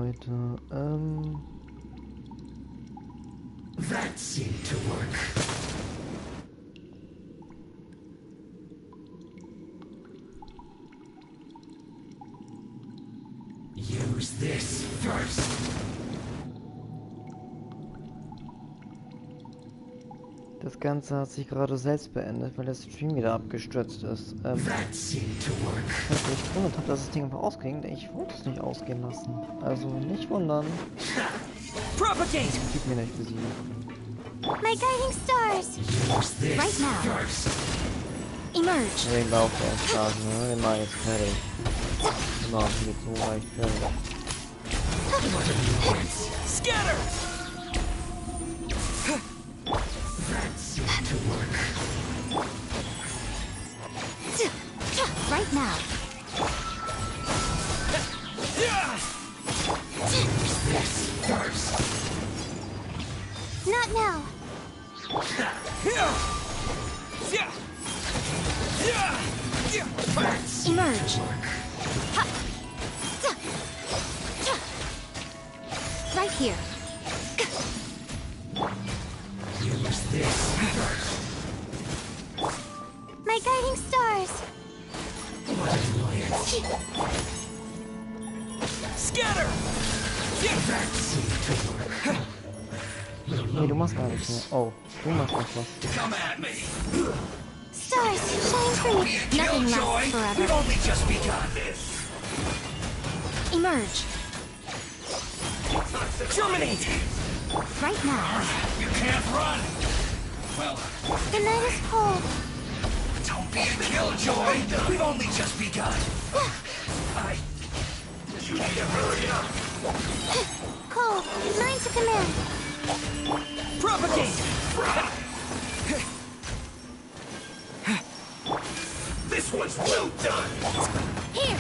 weiter? That seemed to work. Use this first. Das Ganze hat sich gerade selbst beendet, weil der Stream wieder abgestürzt ist. That seemed to work. Ich mich gewundert habe, dass das Ding einfach ausging. Ich wollte es nicht ausgehen lassen. Also nicht wundern. Propagate! Gib mir nicht besiegen. My guiding stars! Right now. First. Emerge. Den Lauf der Straßen, ne? Den mach ich jetzt fertig. Genau, das geht so leicht fertig. Scatter! That seemed to work. Right now. Use this first. Not now. That seemed Emerge. to work. Right here. Use this first. My guiding stars. What annoyance. Scatter! That seemed to work. Nee, du machst gar nichts mehr. Oh, du machst noch was. Come at me. Stars, shine for me. Nothing lasts forever. only just begun. Emerge. Germinate! Right now. You can't run. Well, The night is cold. don't be a killjoy. We've only just begun. You need to hurry up. Cold. Mine to command. Propagate! This one's well done. Here.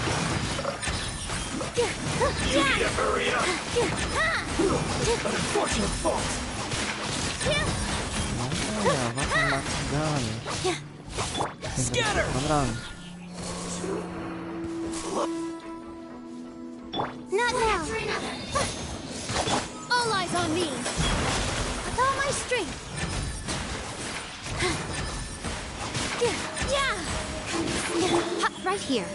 You need to hurry up. Unfortunate fault! Ja, warte, machst du gar nicht. Scatter! Komm ran. Not now. All eyes on me. With all my strength. Yeah. Right here.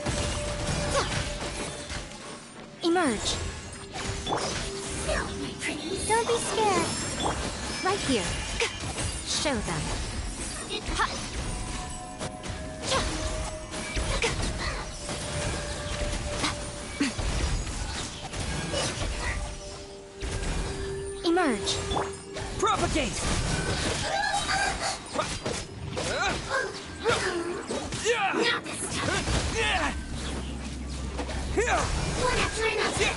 Emerge. Don't be scared. Right here. Show them. Emerge. Propagate! One after another.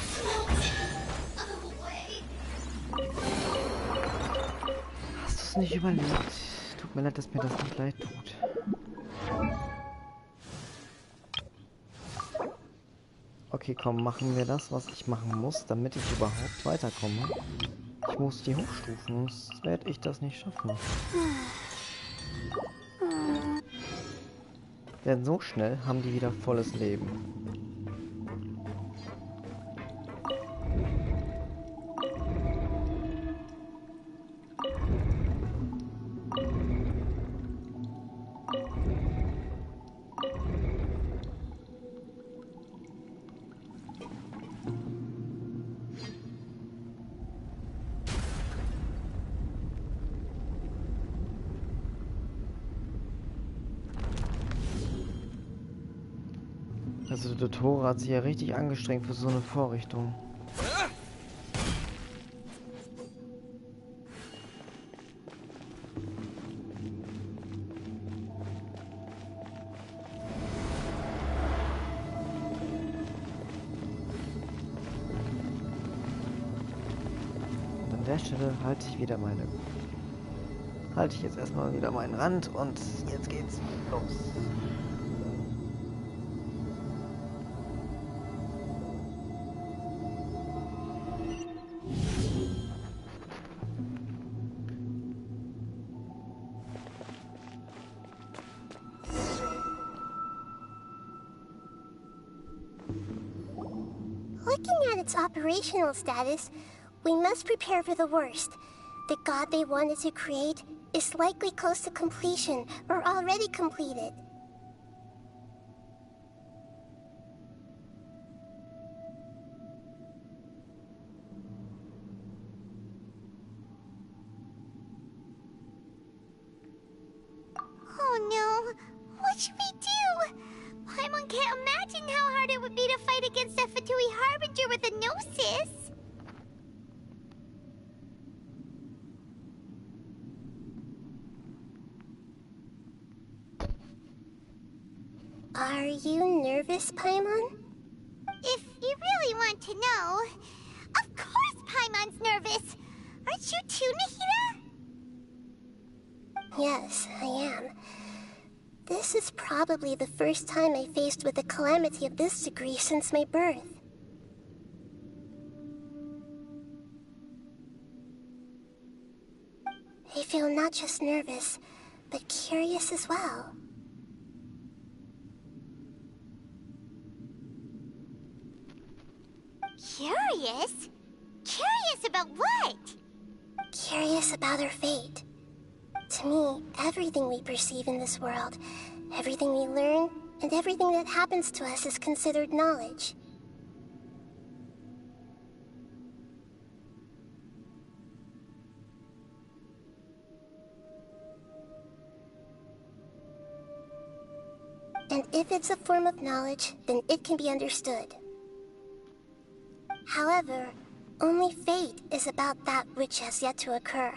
Hast du es nicht überlebt? Tut mir leid, dass mir das nicht leid tut. Okay, komm, machen wir das, was ich machen muss, damit ich überhaupt weiterkomme. Ich muss die hochstufen, sonst werde ich das nicht schaffen. Denn so schnell haben die wieder volles Leben. Also der Tore hat sich ja richtig angestrengt für so eine Vorrichtung. Und an der Stelle halte ich jetzt erstmal wieder meinen Rand und jetzt geht's los. Looking at its operational status, we must prepare for the worst. The god they wanted to create is likely close to completion or already completed. Oh no! What should we do? Paimon can't imagine how hard it would be to fight against a Fatui Harbinger with a Gnosis! Are you nervous, Paimon? If you really want to know, of course Paimon's nervous! Aren't you too, Nahida? Yes, I am. This is probably the first time I faced with a calamity of this degree since my birth. I feel not just nervous, but curious as well. Curious? Curious about what? Curious about our fate. To me, everything we perceive in this world, everything we learn, and everything that happens to us is considered knowledge. And if it's a form of knowledge, then it can be understood. However, only fate is about that which has yet to occur,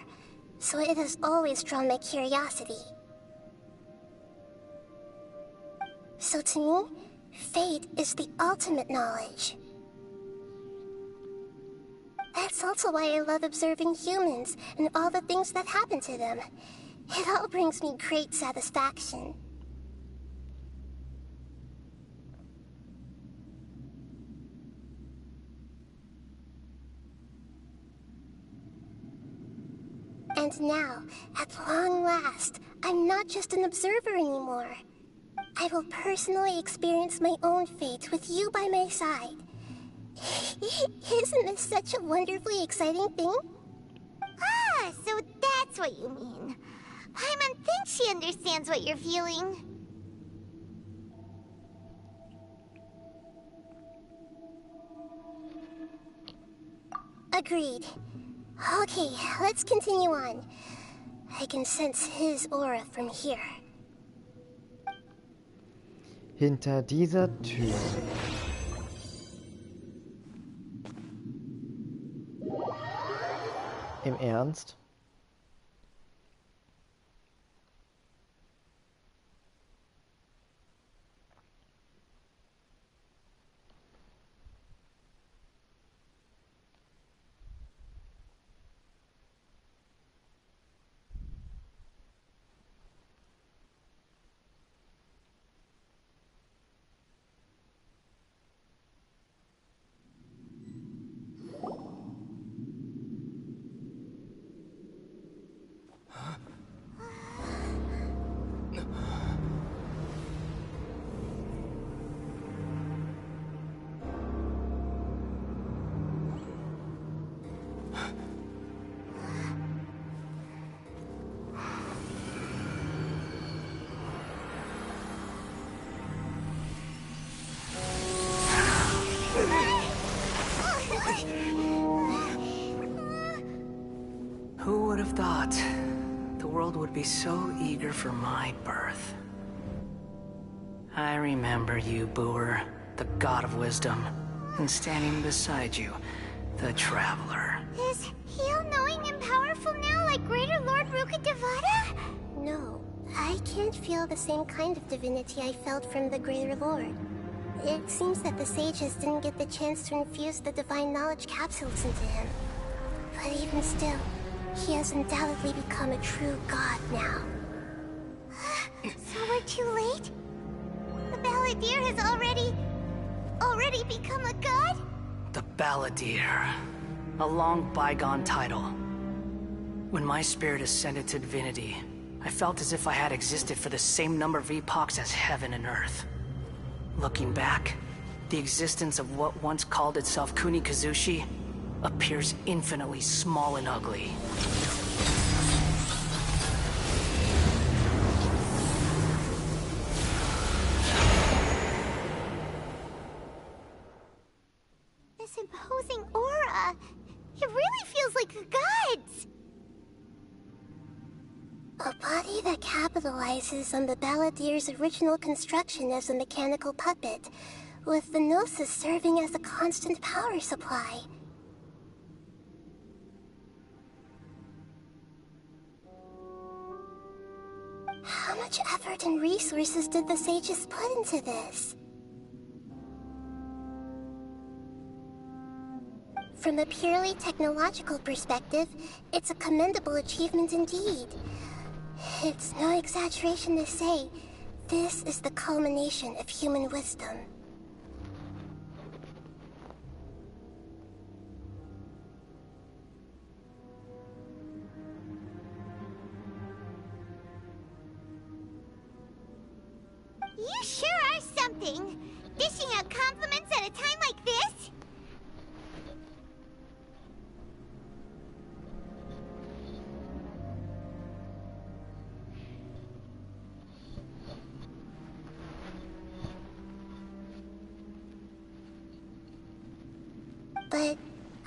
so it has always drawn my curiosity. So to me, fate is the ultimate knowledge. That's also why I love observing humans and all the things that happen to them. It all brings me great satisfaction. And now, at long last, I'm not just an observer anymore. I will personally experience my own fate with you by my side. Isn't this such a wonderfully exciting thing? Ah, so that's what you mean. Paimon thinks she understands what you're feeling. Agreed. Okay, let's continue on. I can sense his aura from here. Hinter dieser Tür. Im Ernst? Who would have thought the world would be so eager for my birth? I remember you, Booer, the god of wisdom, and standing beside you, the traveler. Is he all-knowing and powerful now like Greater Lord Rukkhadevata? No, I can't feel the same kind of divinity I felt from the Greater Lord. It seems that the sages didn't get the chance to infuse the divine knowledge capsules into him. But even still, he has undoubtedly become a true god now. So we're too late? The Balladeer has already become a god? The Balladeer. A long bygone title. When my spirit ascended to divinity, I felt as if I had existed for the same number of epochs as heaven and earth. Looking back, The existence of what once called itself Kunikazushi appears infinitely small and ugly. This imposing aura, it really feels like the gods! A body that capitalizes on the balladier's original construction as a mechanical puppet, with the Gnosis serving as a constant power supply. How much effort and resources did the sages put into this? From a purely technological perspective, it's a commendable achievement indeed. It's no exaggeration to say, this is the culmination of human wisdom. You sure are something! Dishing out compliments at a time like this? But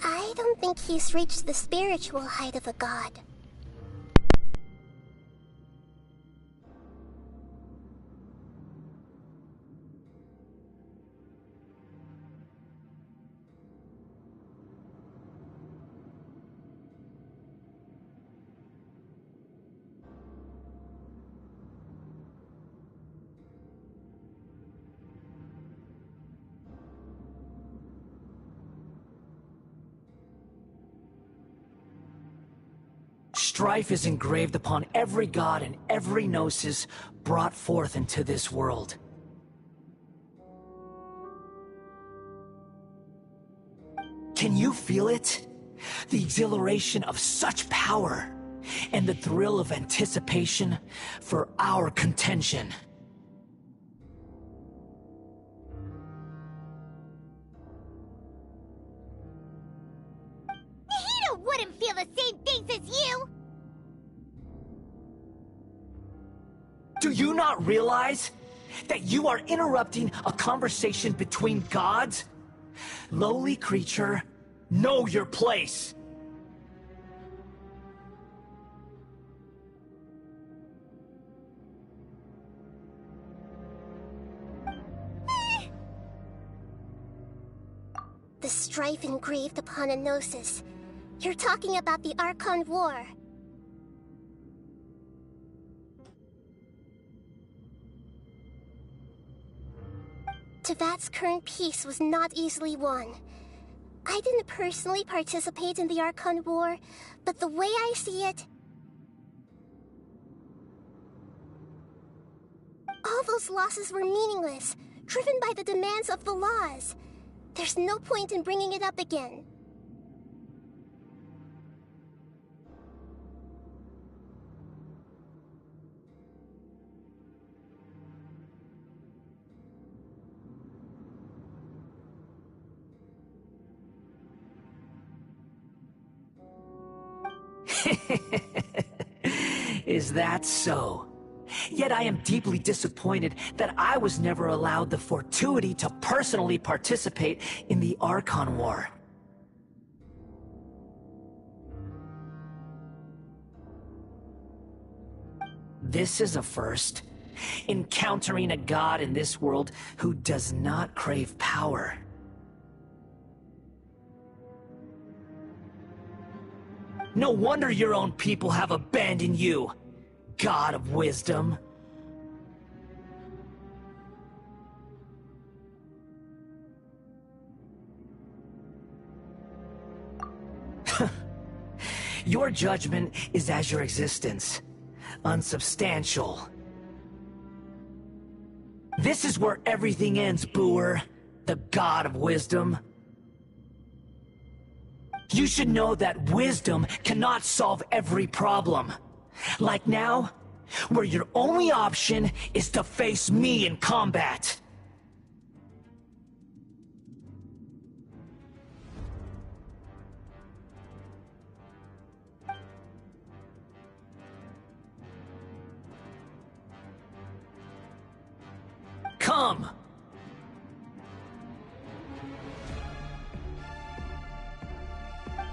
I don't think he's reached the spiritual height of a god. Strife is engraved upon every god and every gnosis brought forth into this world. Can you feel it? The exhilaration of such power, and the thrill of anticipation for our contention. Nihito wouldn't feel the same things as you! Do you not realize that you are interrupting a conversation between gods? Lowly creature, know your place! The strife engraved upon a gnosis. You're talking about the Archon War. Tevat's current peace was not easily won. I didn't personally participate in the Archon War, but the way I see it... all those losses were meaningless, driven by the demands of the laws. There's no point in bringing it up again. Is that so? Yet I am deeply disappointed that I was never allowed the fortuity to personally participate in the Archon War. This is a first. Encountering a god in this world who does not crave power. No wonder your own people have abandoned you, God of Wisdom. Your judgment is as your existence, unsubstantial. This is where everything ends, Booer, the God of Wisdom. You should know that wisdom cannot solve every problem. Like now, where your only option is to face me in combat.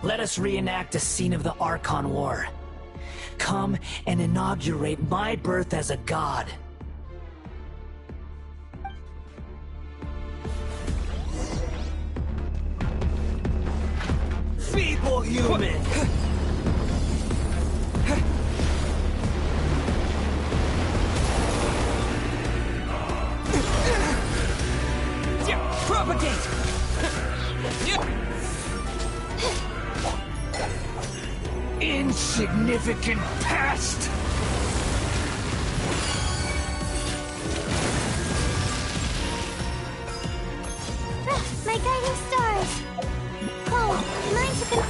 Let us reenact a scene of the Archon War. Come and inaugurate my birth as a god. Feeble human! Propagate! Insignificant pest! My guiding stars! Cold, mine to come...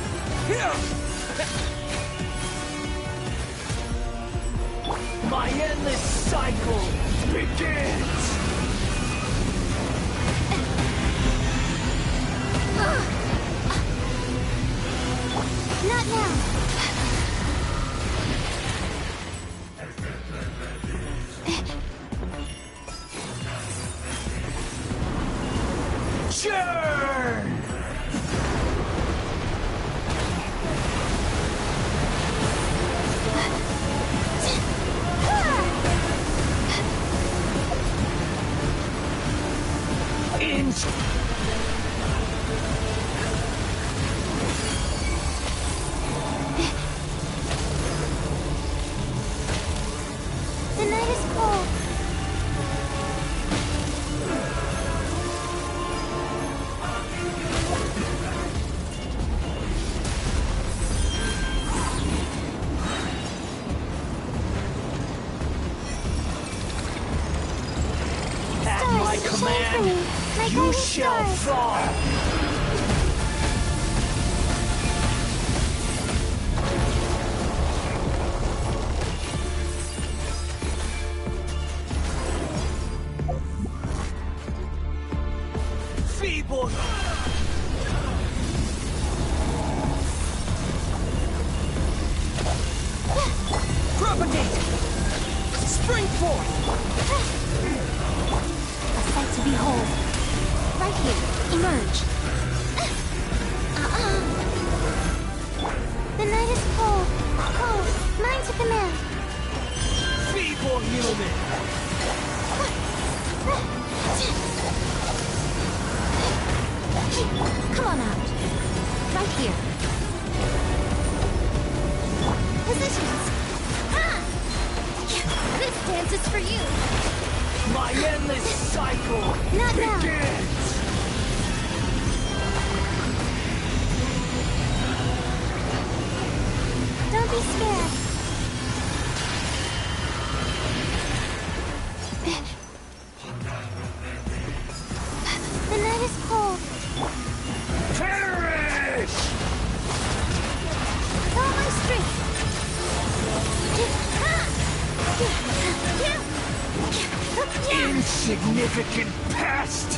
My endless cycle begins! Not now! Churn! The night is cold. At my command, you shall fall! Feeble! Propagate! Spring forth! A sight to behold. Right here, emerge. The night is cold. Cold, mine to command. Feeble human! Come on out. Right here. Positions. Ha! This dance is for you. My endless cycle Not now. begins! Don't be scared. The night is cold. Perish! All my strength. Insignificant pest!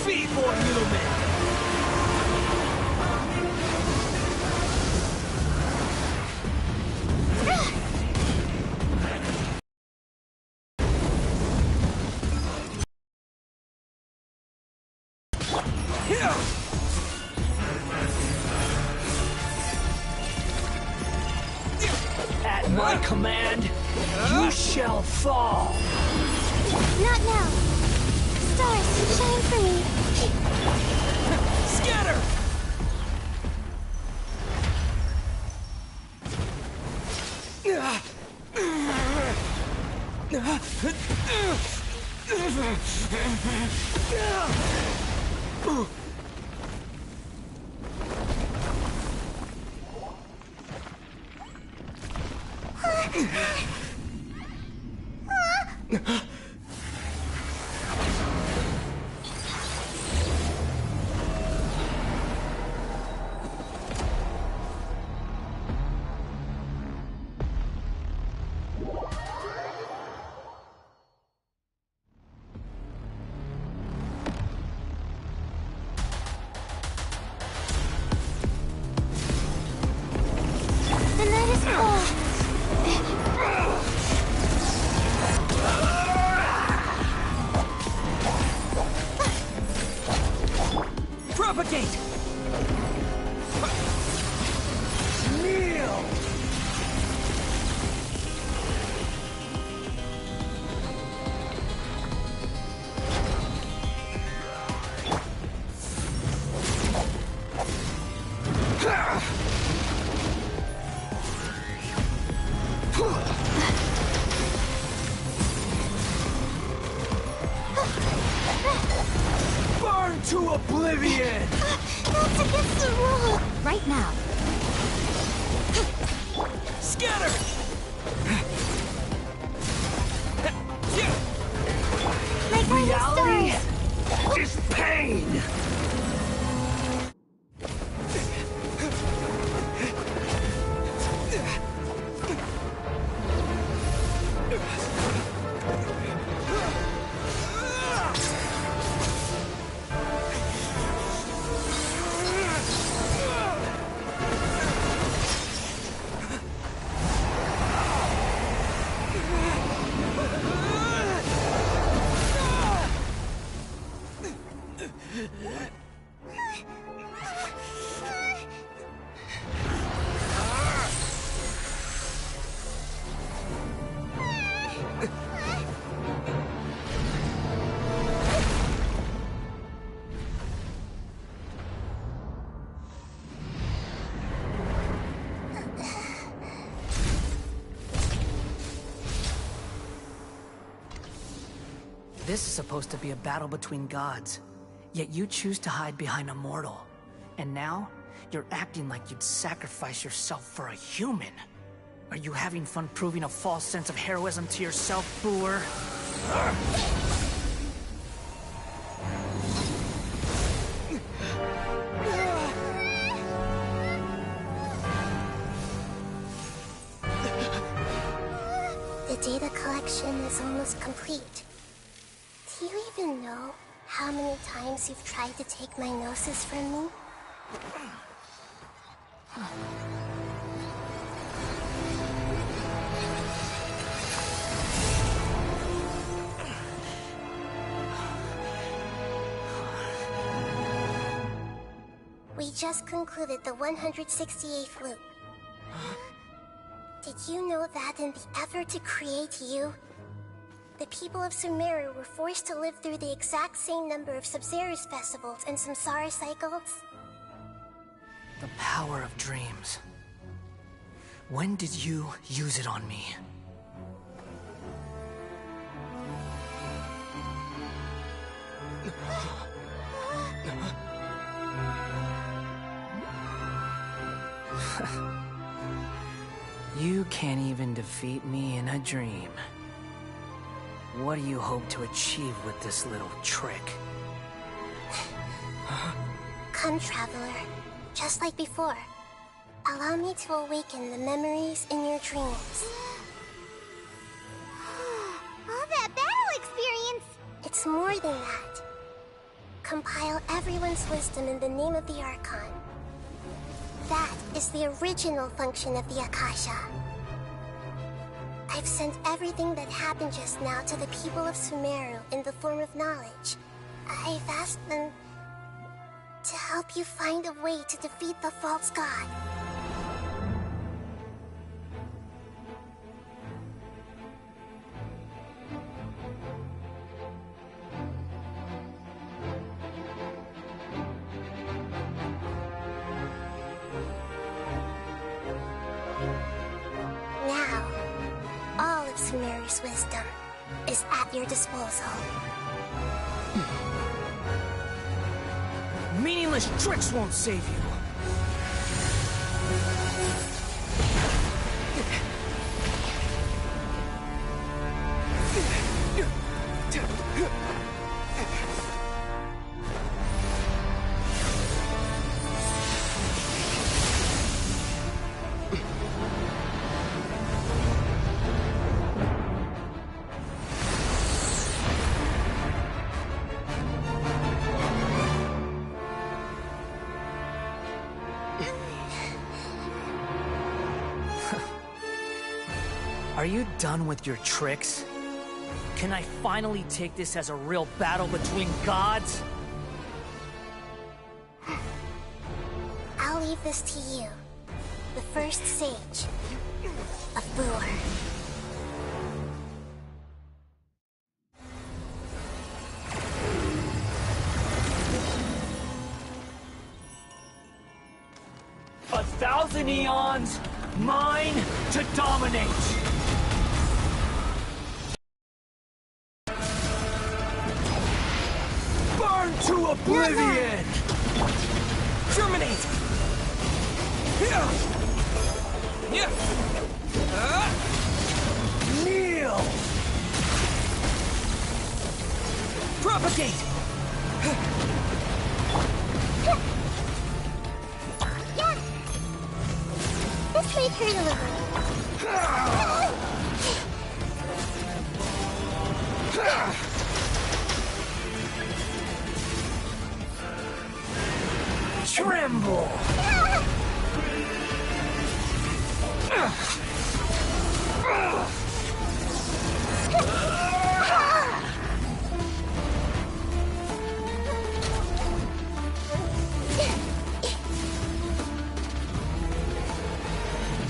Feeble human! At my command, you shall fall! Not now. Stars, shine for me. Scatter! oblivion! That's against the rule! Right now. Scatter! My Reality stars! is pain! This is supposed to be a battle between gods, yet you choose to hide behind a mortal. And now, you're acting like you'd sacrifice yourself for a human. Are you having fun proving a false sense of heroism to yourself, Booer? The data collection is almost complete. Do you even know how many times you've tried to take my gnosis from me? We just concluded the 168th loop. Did you know that in the effort to create you, the people of Sumeru were forced to live through the exact same number of Sub-Zerus festivals and samsara cycles? The power of dreams. When did you use it on me? You can't even defeat me in a dream. What do you hope to achieve with this little trick? Come, Traveler. Just like before. Allow me to awaken the memories in your dreams. All that battle experience! It's more than that. Compile everyone's wisdom in the name of the Archon. That is the original function of the Akasha. I've sent everything that happened just now to the people of Sumeru in the form of knowledge. I've asked them to help you find a way to defeat the false god. Now, all of Sumeru's wisdom is at your disposal. Meaningless tricks won't save you. Are you done with your tricks? Can I finally take this as a real battle between gods? I'll leave this to you, the first sage of Booer. A thousand eons, mine to dominate! Burn to oblivion! Terminate! Kneel! Propagate! Yeah! This might hurt a little. Tremble!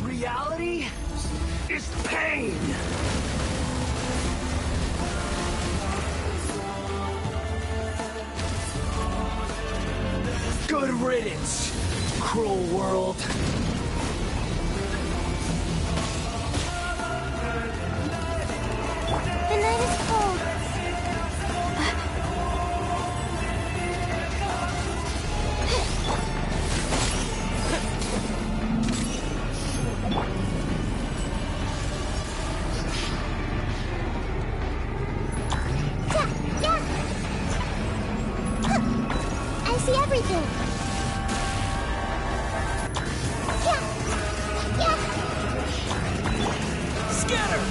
Reality is pain! Good riddance, cruel world. The night is cold. I see everything. Scatter!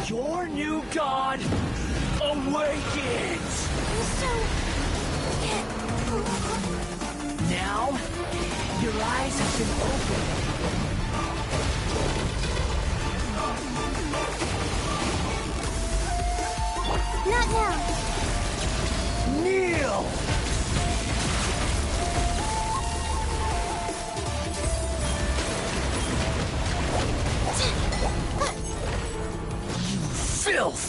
Your new god awakens! Now, your eyes have been opened. Not now. Kneel! Filth!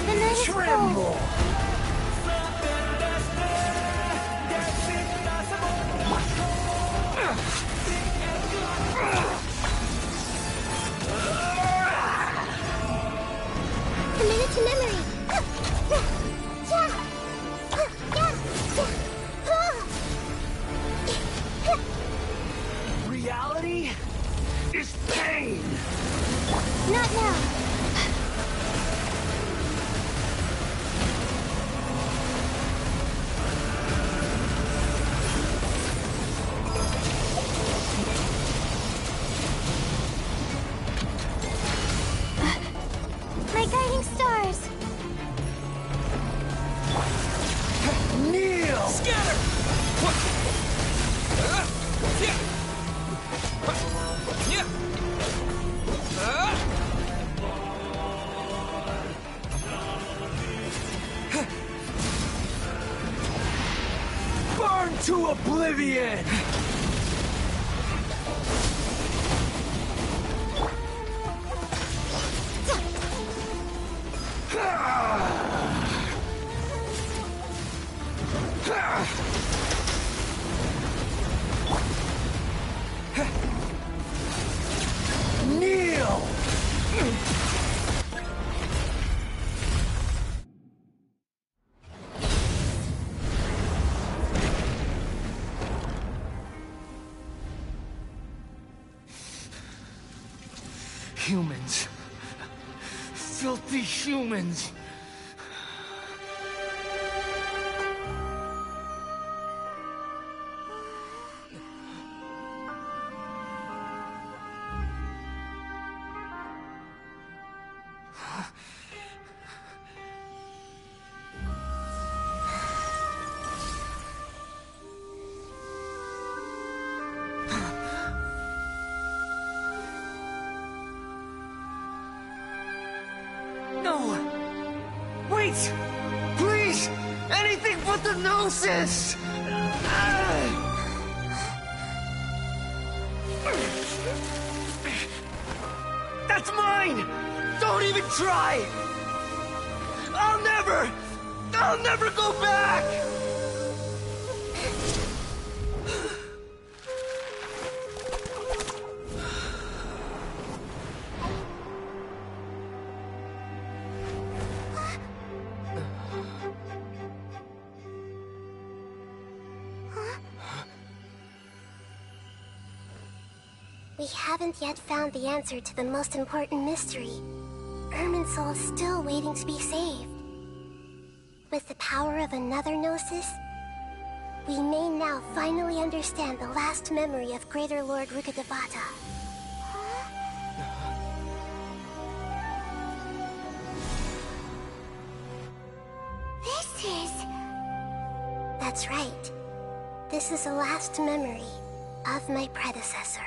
The night is Tremble! cold. Committed to memory. Reality is pain! Not now. My guiding stars. Kneel! Scatter! Burn to oblivion! Kneel! Humans. Filthy humans. Wait! Please! Anything but the gnosis! That's mine! Don't even try! I'll never go back! We haven't yet found the answer to the most important mystery. Irminsul is still waiting to be saved. With the power of another Gnosis, we may now finally understand the last memory of Greater Lord Rukkhadevata. This is... That's right. This is the last memory of my predecessor.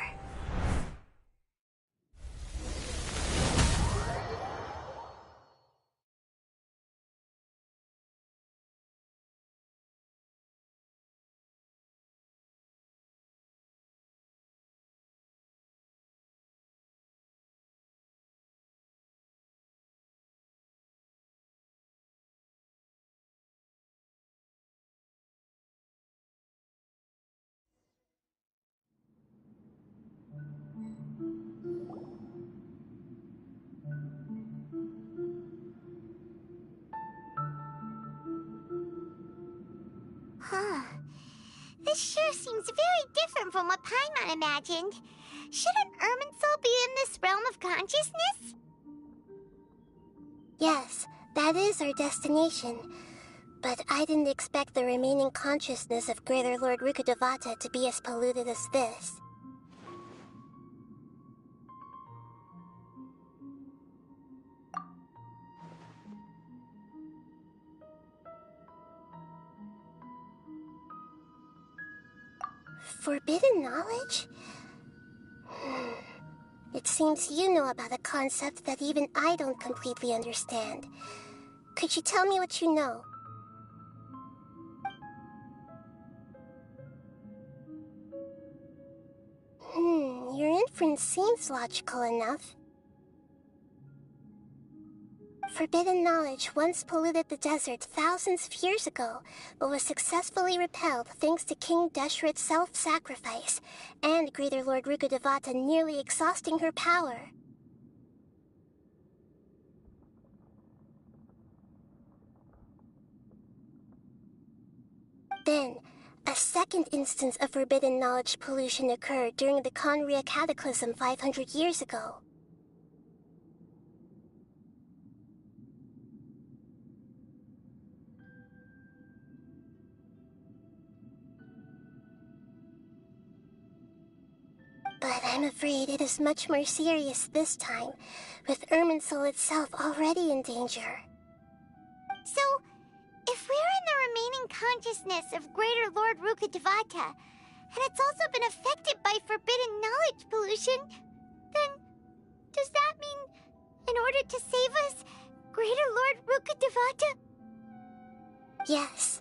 Huh. This sure seems very different from what Paimon imagined. Shouldn't Irminsul be in this realm of consciousness? Yes, that is our destination. But I didn't expect the remaining consciousness of Greater Lord Rukkhadevata to be as polluted as this. Forbidden knowledge? It seems you know about a concept that even I don't completely understand. Could you tell me what you know? Your inference seems logical enough. Forbidden knowledge once polluted the desert thousands of years ago, but was successfully repelled thanks to King Deshret's self-sacrifice, and Greater Lord Rukkhadevata nearly exhausting her power. Then, a second instance of forbidden knowledge pollution occurred during the Conria Cataclysm 500 years ago. But I'm afraid it is much more serious this time, with Irminsul itself already in danger. So, if we're in the remaining consciousness of Greater Lord Rukkhadevata, and it's also been affected by forbidden knowledge pollution, then does that mean, in order to save us, Greater Lord Rukkhadevata? Yes.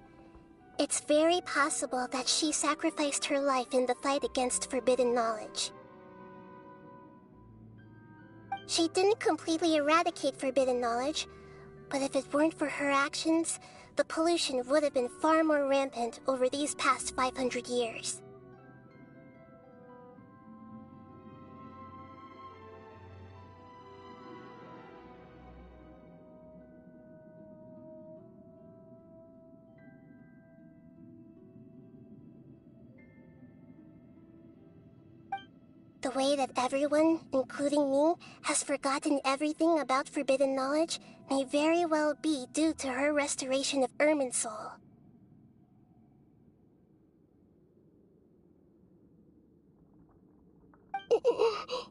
It's very possible that she sacrificed her life in the fight against forbidden knowledge. She didn't completely eradicate forbidden knowledge, but if it weren't for her actions, the pollution would have been far more rampant over these past 500 years. The way that everyone, including me, has forgotten everything about forbidden knowledge may very well be due to her restoration of Irminsul. Aww.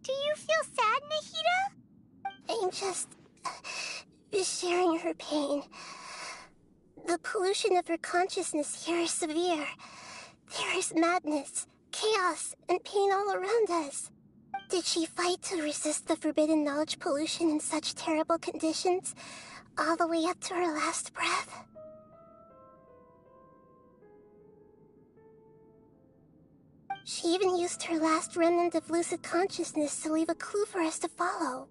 Do you feel sad, Nahida? I'm just sharing her pain. The pollution of her consciousness here is severe. There is madness, chaos, and pain all around us. Did she fight to resist the forbidden knowledge pollution in such terrible conditions, all the way up to her last breath? She even used her last remnant of lucid consciousness to leave a clue for us to follow.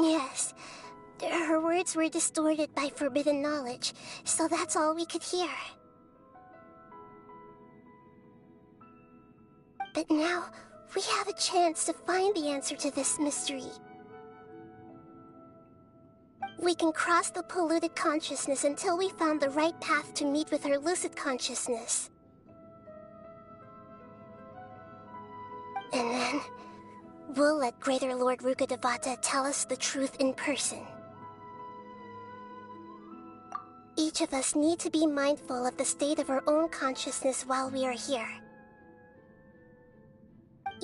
Yes, her words were distorted by forbidden knowledge, so that's all we could hear. But now, we have a chance to find the answer to this mystery. We can cross the polluted consciousness until we found the right path to meet with our lucid consciousness. And then, we'll let Greater Lord Rukkhadevata tell us the truth in person. Each of us need to be mindful of the state of our own consciousness while we are here.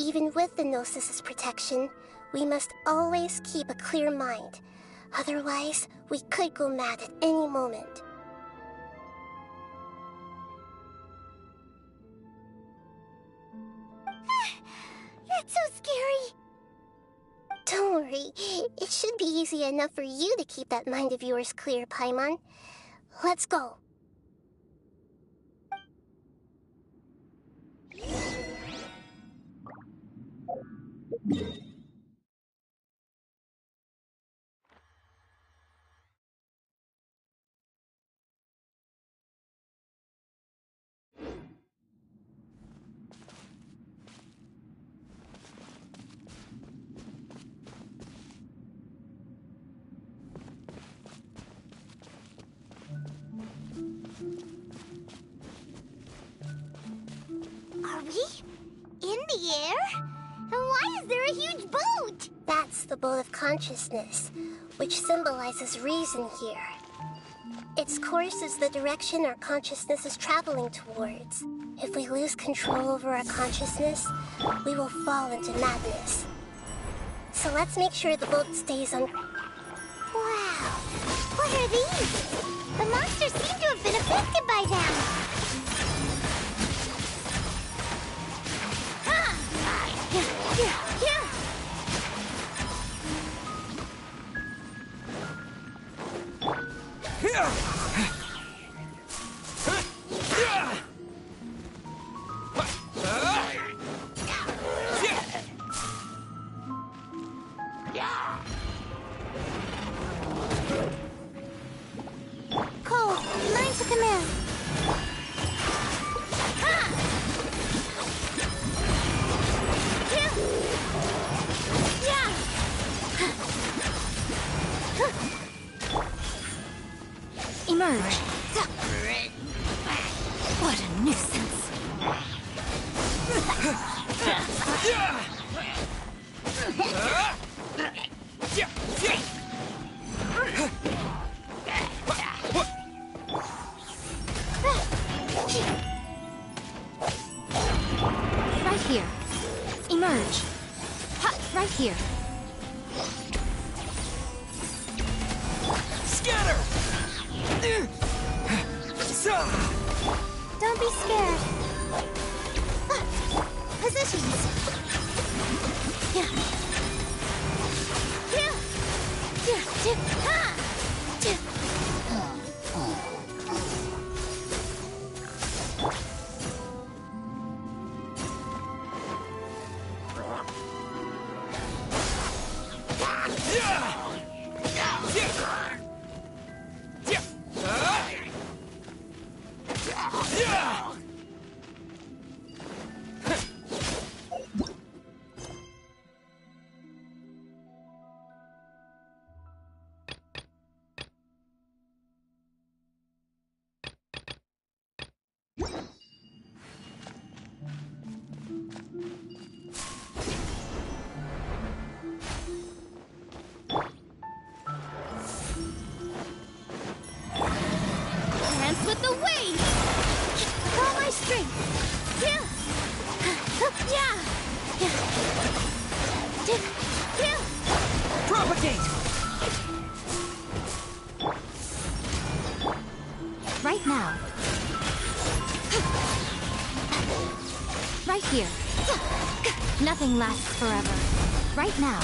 Even with the Gnosis' protection, we must always keep a clear mind. Otherwise, we could go mad at any moment. That's so scary. Don't worry, it should be easy enough for you to keep that mind of yours clear, Paimon. Let's go. Are we in the air? And why is there a huge boat? That's the boat of consciousness, which symbolizes reason here. Its course is the direction our consciousness is traveling towards. If we lose control over our consciousness, we will fall into madness. So let's make sure the boat stays on... Wow. What are these? The monsters seem to have been affected by them. Cole, mine to command. Emerge. What a nuisance. Right here. Emerge. Right here. Scatter! Don't be scared. Positions. Dance with the waves. With all my strength. Propagate! Right now. Right here. Nothing lasts forever. Right now.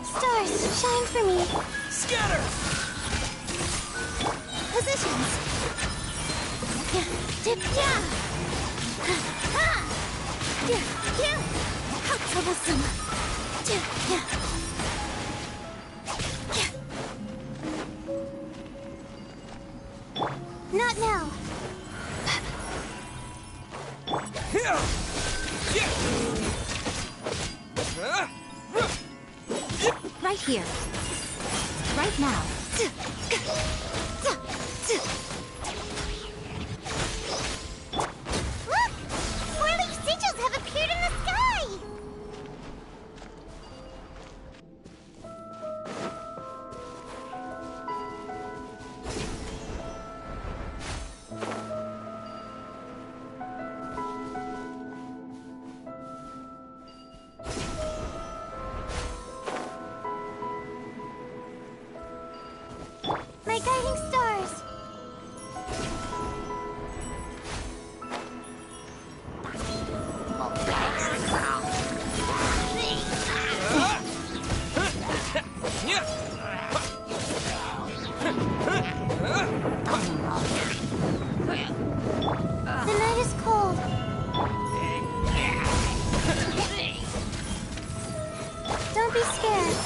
Stars, shine for me. Scatter! Positions. How troublesome. Not now. Right here. Right now. Look! Four-leaf sigils have appeared in the sky! My guiding stars. The night is cold. Don't be scared.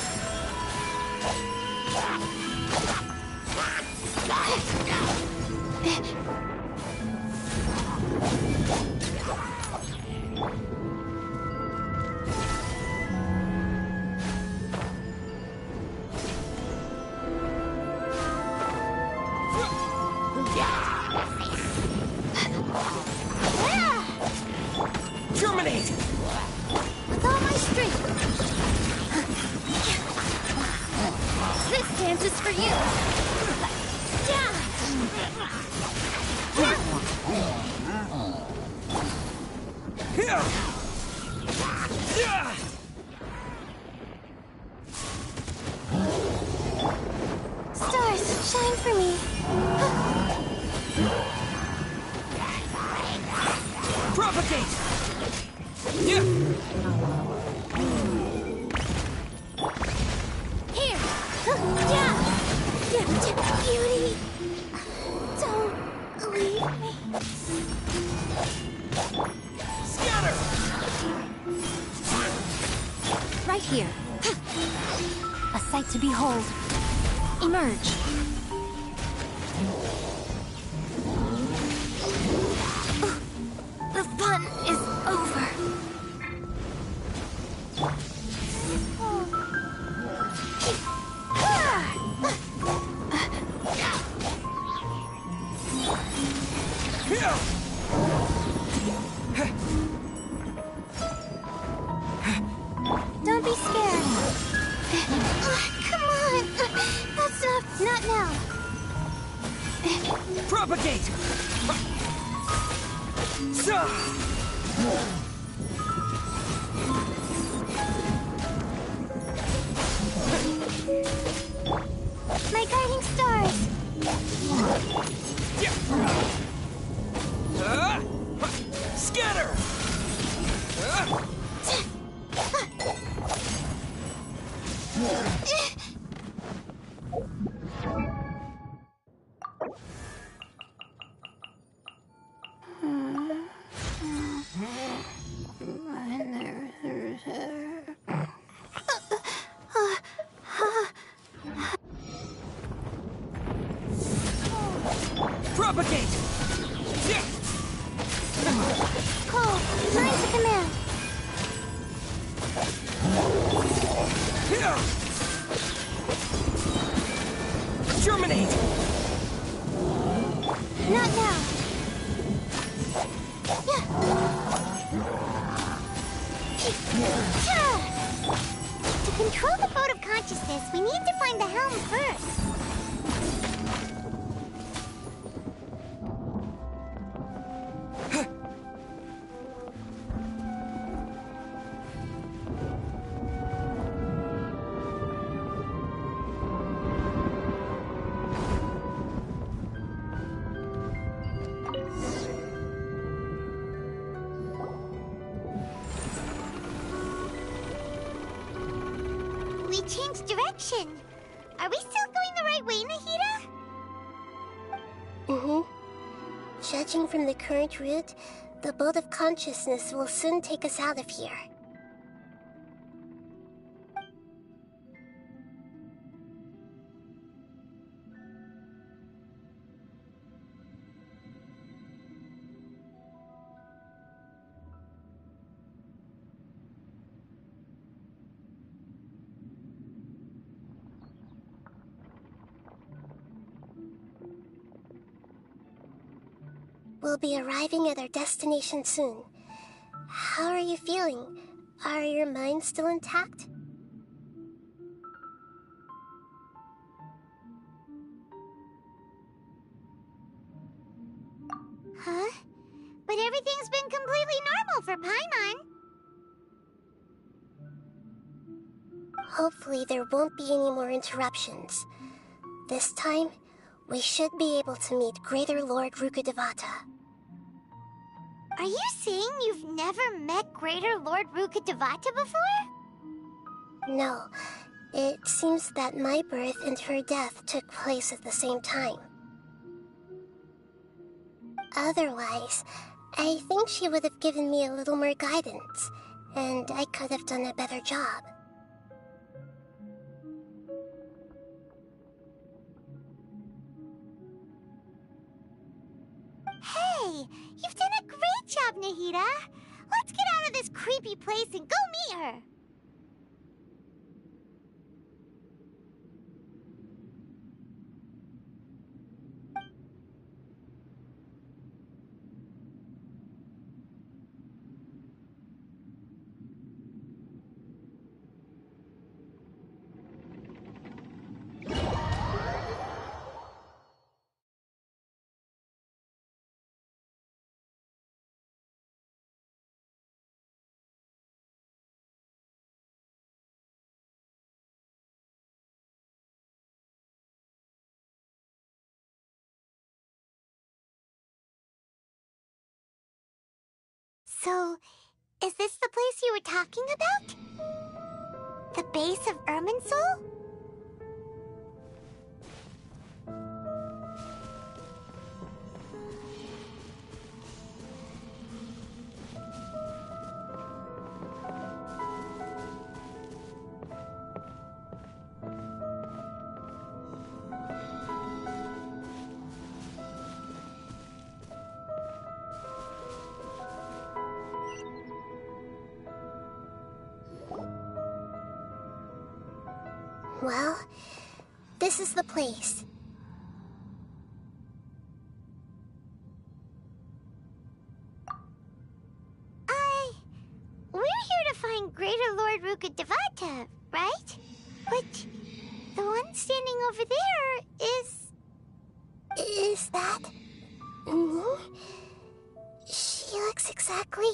Terminate! With all my strength. This dance is for you. Stars, shine for me. Propagate! Here. Beauty. Don't leave me. Scatter! Right here. A sight to behold. Emerge. The fun is over. Don't be scared. Come on. That's not now. Propagate! My guiding stars. Scatter! Propagate! Call. Mine to command. Terminate! Not now. To control the boat of consciousness, we need to find the helm first. direction. Are we still going the right way, Nahida? Judging from the current route, the boat of consciousness will soon take us out of here. We'll be arriving at our destination soon. How are you feeling? Are your minds still intact? Huh? But everything's been completely normal for Paimon. Hopefully there won't be any more interruptions. This time, we should be able to meet Greater Lord Rukkhadevata. Are you saying you've never met Greater Lord Rukkhadevata before? No, it seems that my birth and her death took place at the same time. Otherwise, I think she would have given me a little more guidance, and I could have done a better job. Hey, you've done a great job, Nahida. Let's get out of this creepy place and go meet her. So, is this the place you were talking about? The base of Irminsul? Well, this is the place. We're here to find Greater Lord Rukkhadevata, right? But the one standing over there is... Is that... me? She looks exactly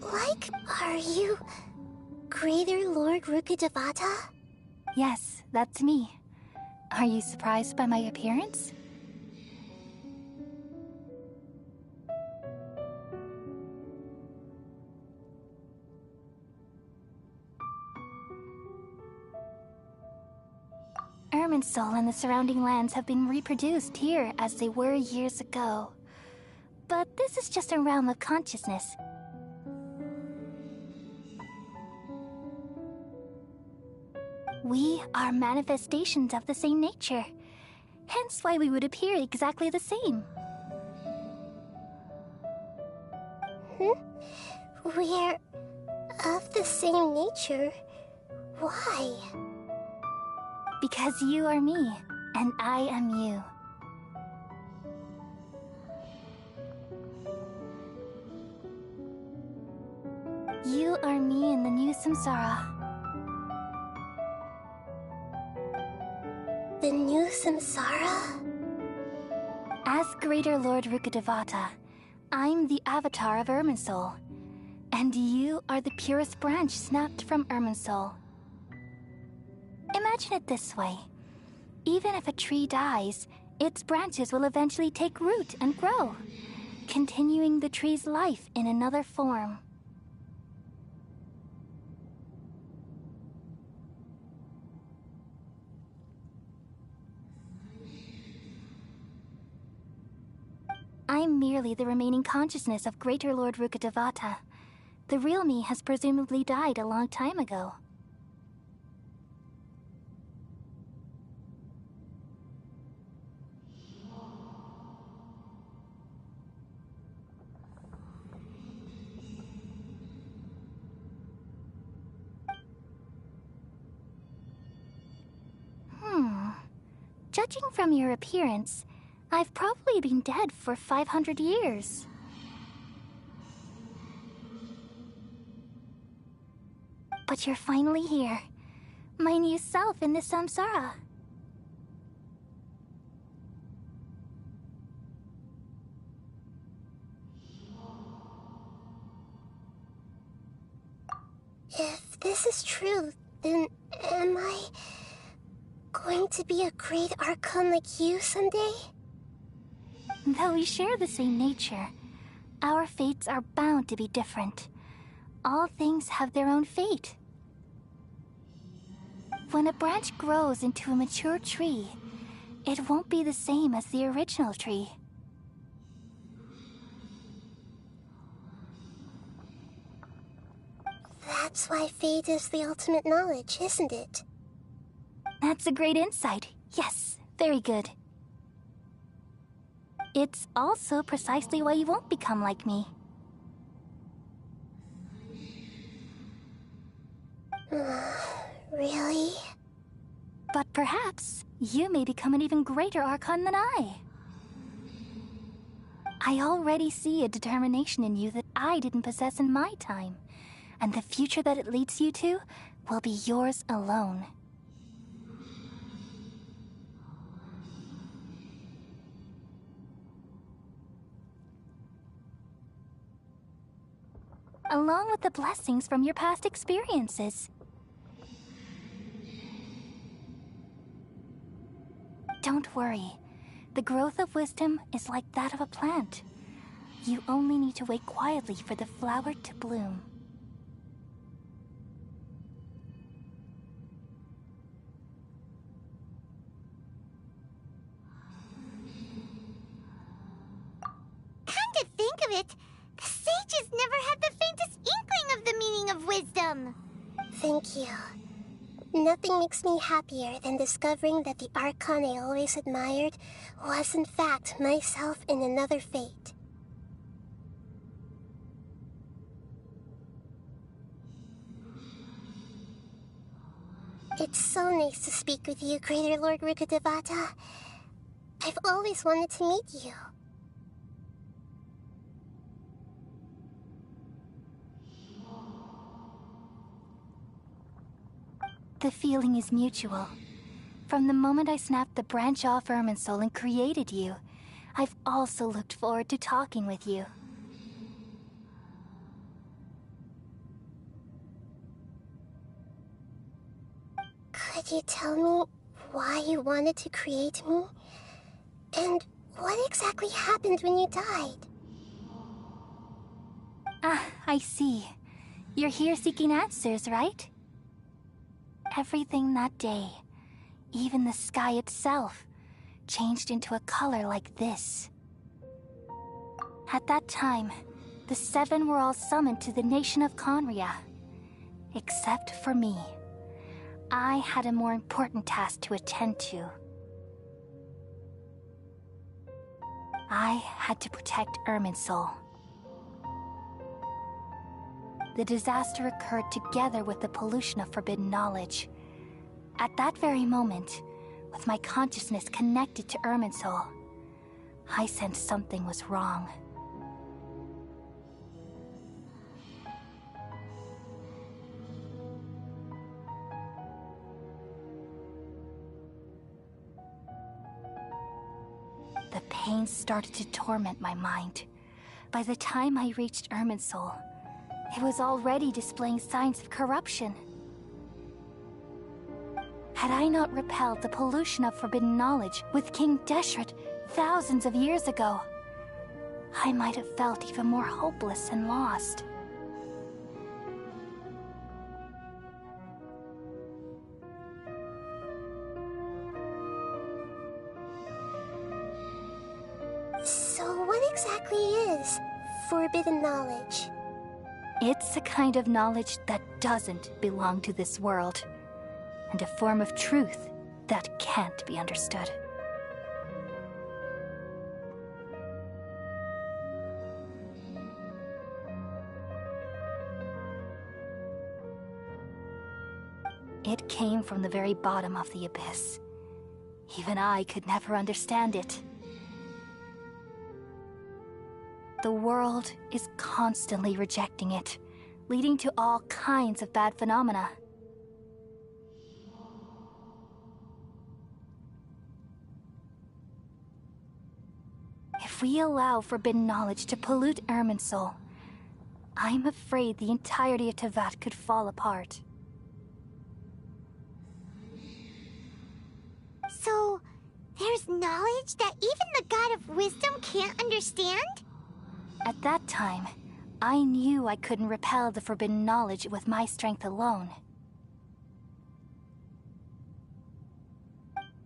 like... Are you... Greater Lord Rukkhadevata? Yes, that's me. Are you surprised by my appearance? Irminsul and the surrounding lands have been reproduced here as they were years ago. But this is just a realm of consciousness. We are manifestations of the same nature, hence why we would appear exactly the same. We're of the same nature. Why? Because you are me, and I am you. You are me in the new samsara. The new samsara? As Greater Lord Rukkhadevata, I'm the avatar of Irminsul, and you are the purest branch snapped from Irminsul. Imagine it this way. Even if a tree dies, its branches will eventually take root and grow, continuing the tree's life in another form. I'm merely the remaining consciousness of Greater Lord Rukkhadevata. The real me has presumably died a long time ago. Judging from your appearance, I've probably been dead for 500 years. But you're finally here. My new self in the samsara. If this is true, then am I going to be a great Archon like you someday? Though we share the same nature, our fates are bound to be different. All things have their own fate. When a branch grows into a mature tree, it won't be the same as the original tree. That's why fate is the ultimate knowledge, isn't it? That's a great insight. Yes, very good. It's also precisely why you won't become like me. Really? But perhaps you may become an even greater Archon than I. I already see a determination in you that I didn't possess in my time, and the future that it leads you to will be yours alone. Along with the blessings from your past experiences. Don't worry. The growth of wisdom is like that of a plant. You only need to wait quietly for the flower to bloom. Come to think of it, the sages never had the faintest inkling of the meaning of wisdom. Thank you. Nothing makes me happier than discovering that the Archon I always admired was in fact myself in another fate. It's so nice to speak with you, Greater Lord Rukkhadevata. I've always wanted to meet you. The feeling is mutual. From the moment I snapped the branch off Irminsul and created you, I've also looked forward to talking with you. Could you tell me why you wanted to create me? And what exactly happened when you died? Ah, I see. You're here seeking answers, right? Everything that day, even the sky itself, changed into a color like this. At that time, the seven were all summoned to the nation of Conria. Except for me. I had a more important task to attend to. I had to protect Irminsul. The disaster occurred together with the pollution of forbidden knowledge. At that very moment, with my consciousness connected to Irminsul, I sensed something was wrong. The pain started to torment my mind. By the time I reached Irminsul, it was already displaying signs of corruption. Had I not repelled the pollution of forbidden knowledge with King Deshret thousands of years ago, I might have felt even more hopeless and lost. So what What exactly is forbidden knowledge? It's a kind of knowledge that doesn't belong to this world, and a form of truth that can't be understood. It came from the very bottom of the abyss. Even I could never understand it. The world is constantly rejecting it, leading to all kinds of bad phenomena. If we allow forbidden knowledge to pollute Irminsul, I'm afraid the entirety of Teyvat could fall apart. So, there's knowledge that even the God of Wisdom can't understand? At that time, I knew I couldn't repel the forbidden knowledge with my strength alone.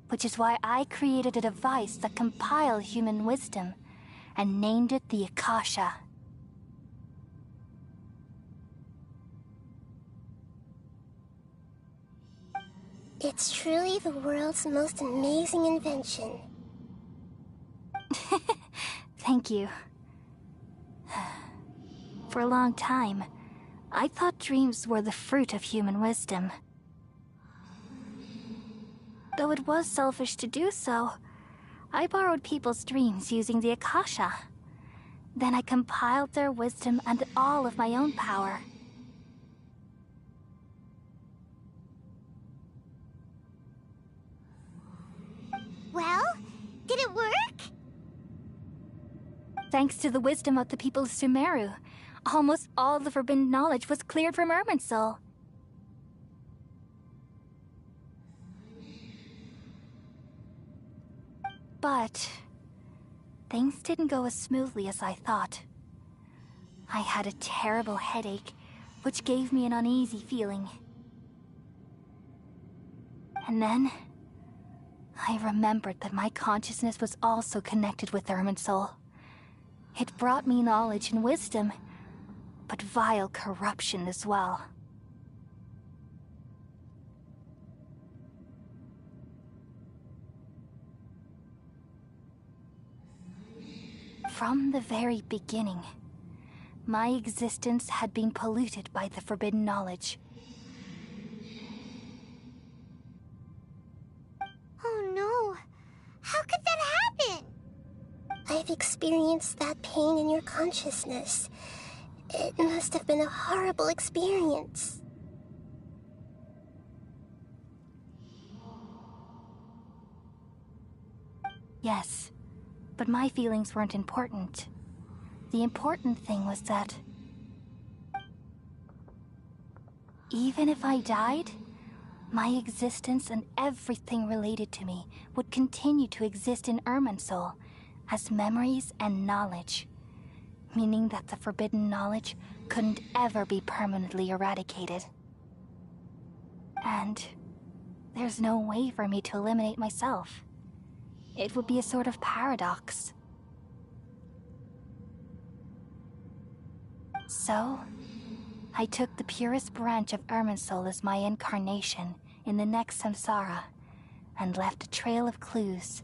Which is why I created a device that compiled human wisdom and named it the Akasha. It's truly the world's most amazing invention. Thank you. For a long time, I thought dreams were the fruit of human wisdom. Though it was selfish to do so, I borrowed people's dreams using the Akasha. Then I compiled their wisdom and all of my own power. Well, did it work? Thanks to the wisdom of the people of Sumeru, almost all the forbidden knowledge was cleared from Irminsul. But things didn't go as smoothly as I thought. I had a terrible headache, which gave me an uneasy feeling. And then I remembered that my consciousness was also connected with Irminsul. It brought me knowledge and wisdom, but vile corruption as well. From the very beginning, my existence had been polluted by the forbidden knowledge. Oh no. How could that happen? I've experienced that pain in your consciousness. It must have been a horrible experience. Yes, but my feelings weren't important. The important thing was that even if I died, my existence and everything related to me would continue to exist in Irminsul as memories and knowledge, meaning that the forbidden knowledge couldn't ever be permanently eradicated. And there's no way for me to eliminate myself. It would be a sort of paradox. So, I took the purest branch of Irminsul as my incarnation in the next samsara and left a trail of clues.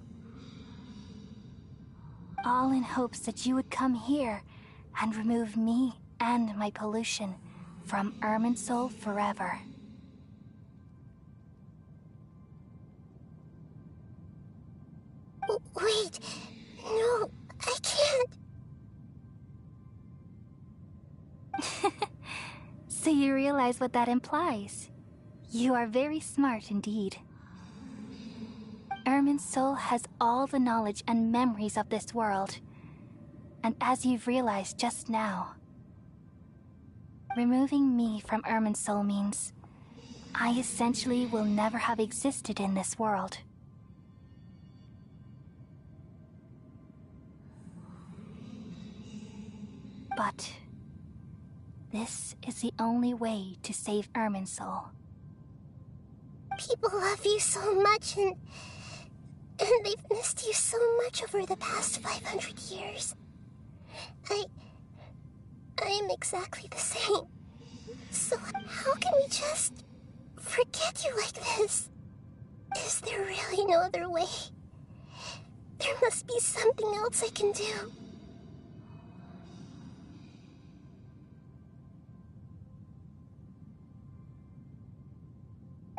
All in hopes that you would come here and remove me and my pollution from Irminsul forever. Wait, no, I can't. So you realize what that implies. You are very smart indeed. Irminsul has all the knowledge and memories of this world. And as you've realized just now, removing me from Irminsul means I essentially will never have existed in this world. But this is the only way to save Irminsul. People love you so much, and they've missed you so much over the past 500 years. I am exactly the same. So how can we just forget you like this? Is there really no other way? There must be something else I can do.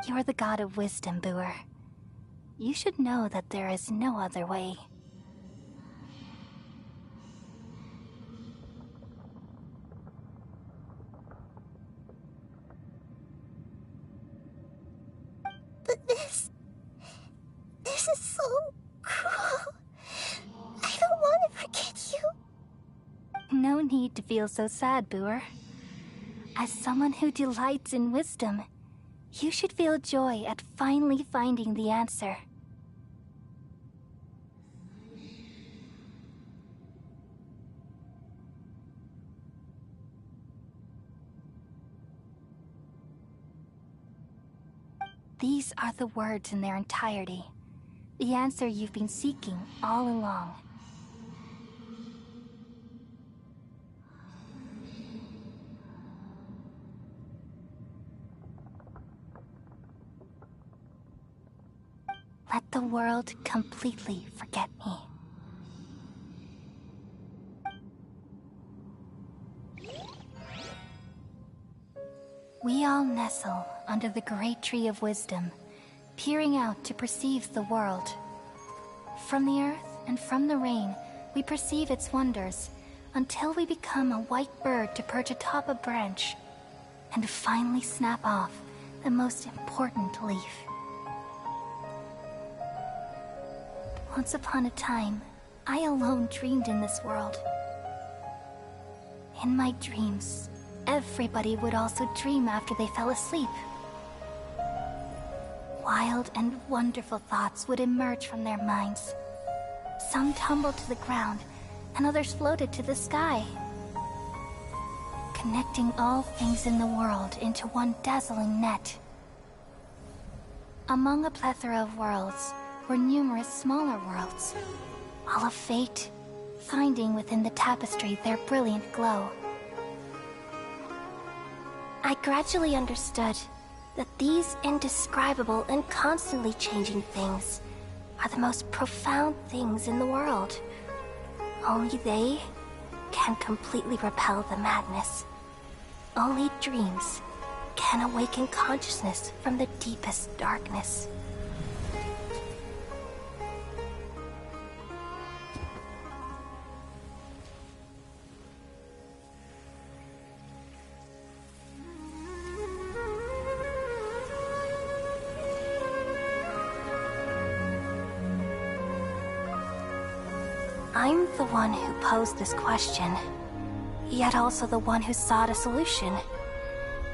You're the god of wisdom, Booer. You should know that there is no other way. But this is so cruel. I don't want to forget you. No need to feel so sad, Booer. As someone who delights in wisdom, you should feel joy at finally finding the answer. These are the words in their entirety. The answer you've been seeking all along. Let the world completely forget me. We all nestle under the great tree of wisdom, peering out to perceive the world. From the earth and from the rain, we perceive its wonders, until we become a white bird to perch atop a branch, and finally snap off the most important leaf. Once upon a time, I alone dreamed in this world. In my dreams, everybody would also dream after they fell asleep. Wild and wonderful thoughts would emerge from their minds. Some tumbled to the ground, and others floated to the sky, connecting all things in the world into one dazzling net. Among a plethora of worlds were numerous smaller worlds, all of fate, finding within the tapestry their brilliant glow. I gradually understood that these indescribable and constantly changing things are the most profound things in the world. Only they can completely repel the madness. Only dreams can awaken consciousness from the deepest darkness. I'm the one who posed this question, yet also the one who sought a solution.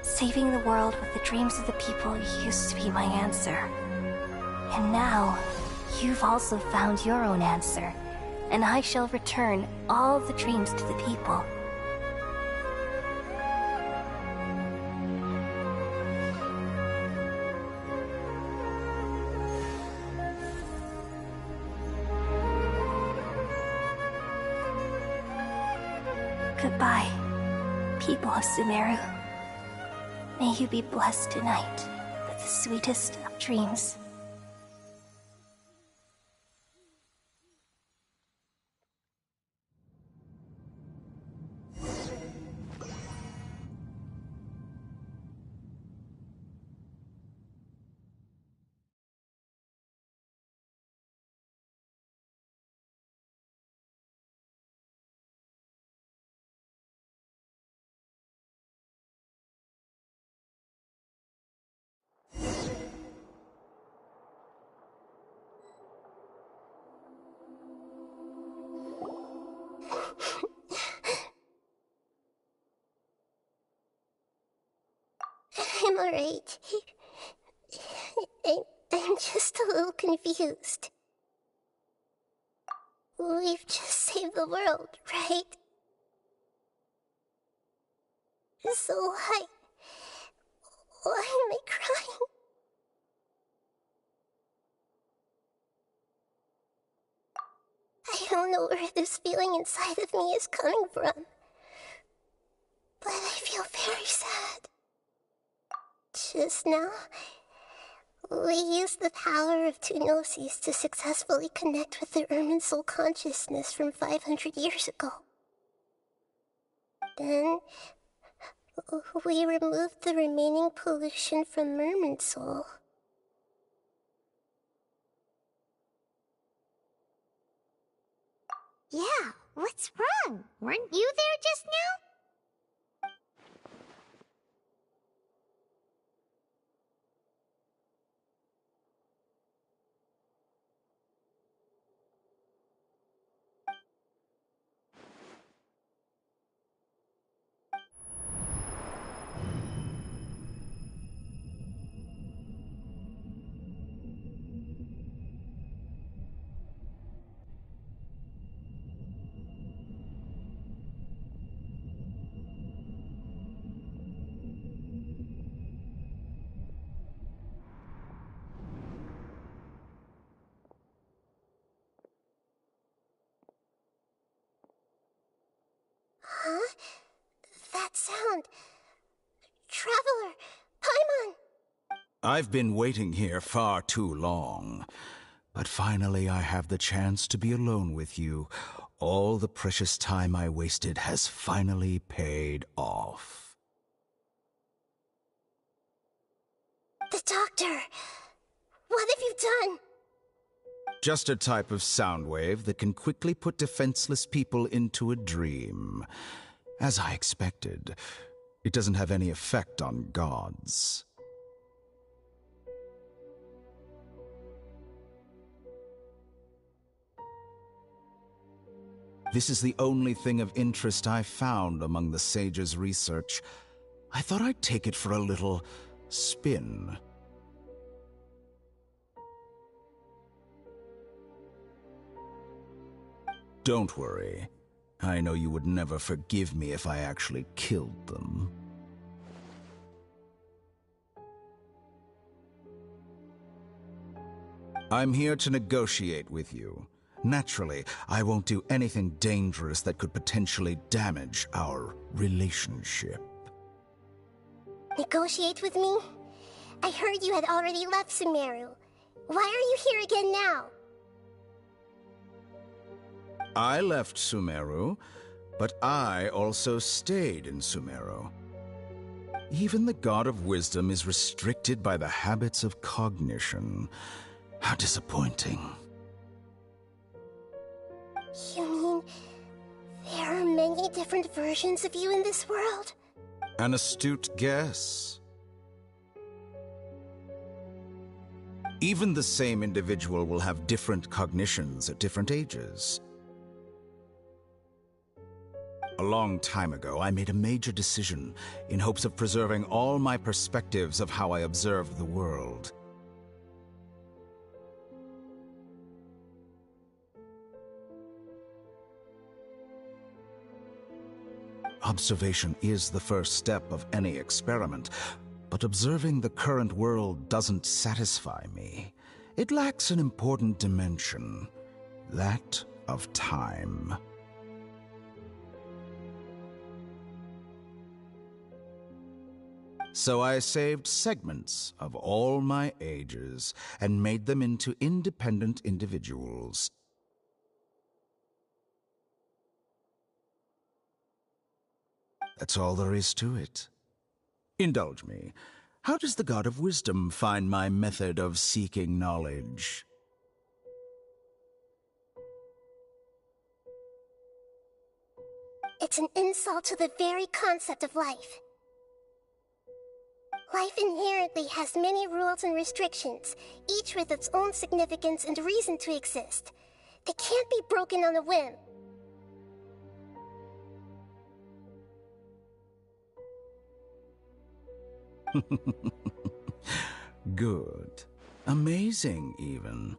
Saving the world with the dreams of the people used to be my answer. And now, you've also found your own answer, and I shall return all the dreams to the people. Goodbye, people of Sumeru. May you be blessed tonight with the sweetest of dreams. I'm alright. I'm just a little confused. We've just saved the world, right? So why am I crying? I don't know where this feeling inside of me is coming from, but I feel very sad. Just now, we used the power of two gnosis to successfully connect with the Ermin soul consciousness from 500 years ago. Then, we removed the remaining pollution from Merman soul. Yeah, what's wrong? Weren't you there just now? Huh? That sound. Traveler! Paimon! I've been waiting here far too long. But finally I have the chance to be alone with you. All the precious time I wasted has finally paid off. The doctor! What have you done? Just a type of sound wave that can quickly put defenseless people into a dream. As I expected, it doesn't have any effect on gods. This is the only thing of interest I found among the sage's research. I thought I'd take it for a little spin. Don't worry. I know you would never forgive me if I actually killed them. I'm here to negotiate with you. Naturally, I won't do anything dangerous that could potentially damage our relationship. Negotiate with me? I heard you had already left Sumeru. Why are you here again now? I left Sumeru, but I also stayed in Sumeru. Even the God of Wisdom is restricted by the habits of cognition. How disappointing. You mean there are many different versions of you in this world? An astute guess. Even the same individual will have different cognitions at different ages. A long time ago, I made a major decision in hopes of preserving all my perspectives of how I observed the world. Observation is the first step of any experiment, but observing the current world doesn't satisfy me. It lacks an important dimension, that of time. So I saved segments of all my ages and made them into independent individuals. That's all there is to it. Indulge me. How does the God of Wisdom find my method of seeking knowledge? It's an insult to the very concept of life. Life inherently has many rules and restrictions, each with its own significance and reason to exist. They can't be broken on a whim. Good. Amazing, even.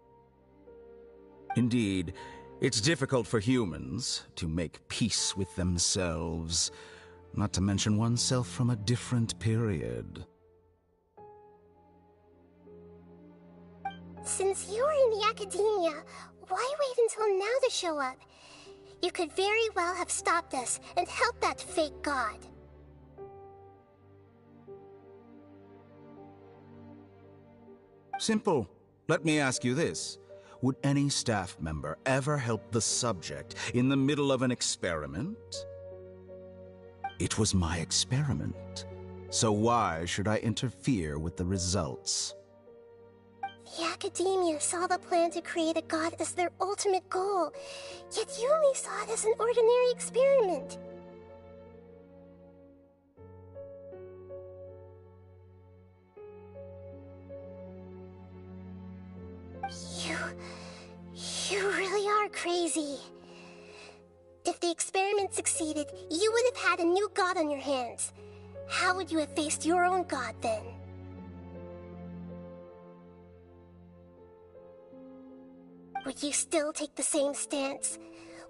Indeed, it's difficult for humans to make peace with themselves, not to mention oneself from a different period. Since you were in the academia, why wait until now to show up? You could very well have stopped us and helped that fake god. Simple. Let me ask you this. Would any staff member ever help the subject in the middle of an experiment? It was my experiment. So why should I interfere with the results? The Academia saw the plan to create a god as their ultimate goal, yet you only saw it as an ordinary experiment. You really are crazy. If the experiment succeeded, you would have had a new god on your hands. How would you have faced your own god then? Would you still take the same stance?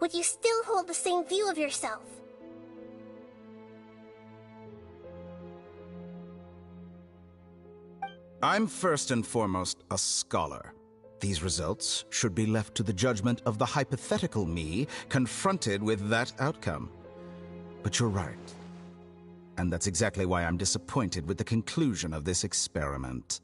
Would you still hold the same view of yourself? I'm first and foremost a scholar. These results should be left to the judgment of the hypothetical me confronted with that outcome. But you're right. And that's exactly why I'm disappointed with the conclusion of this experiment.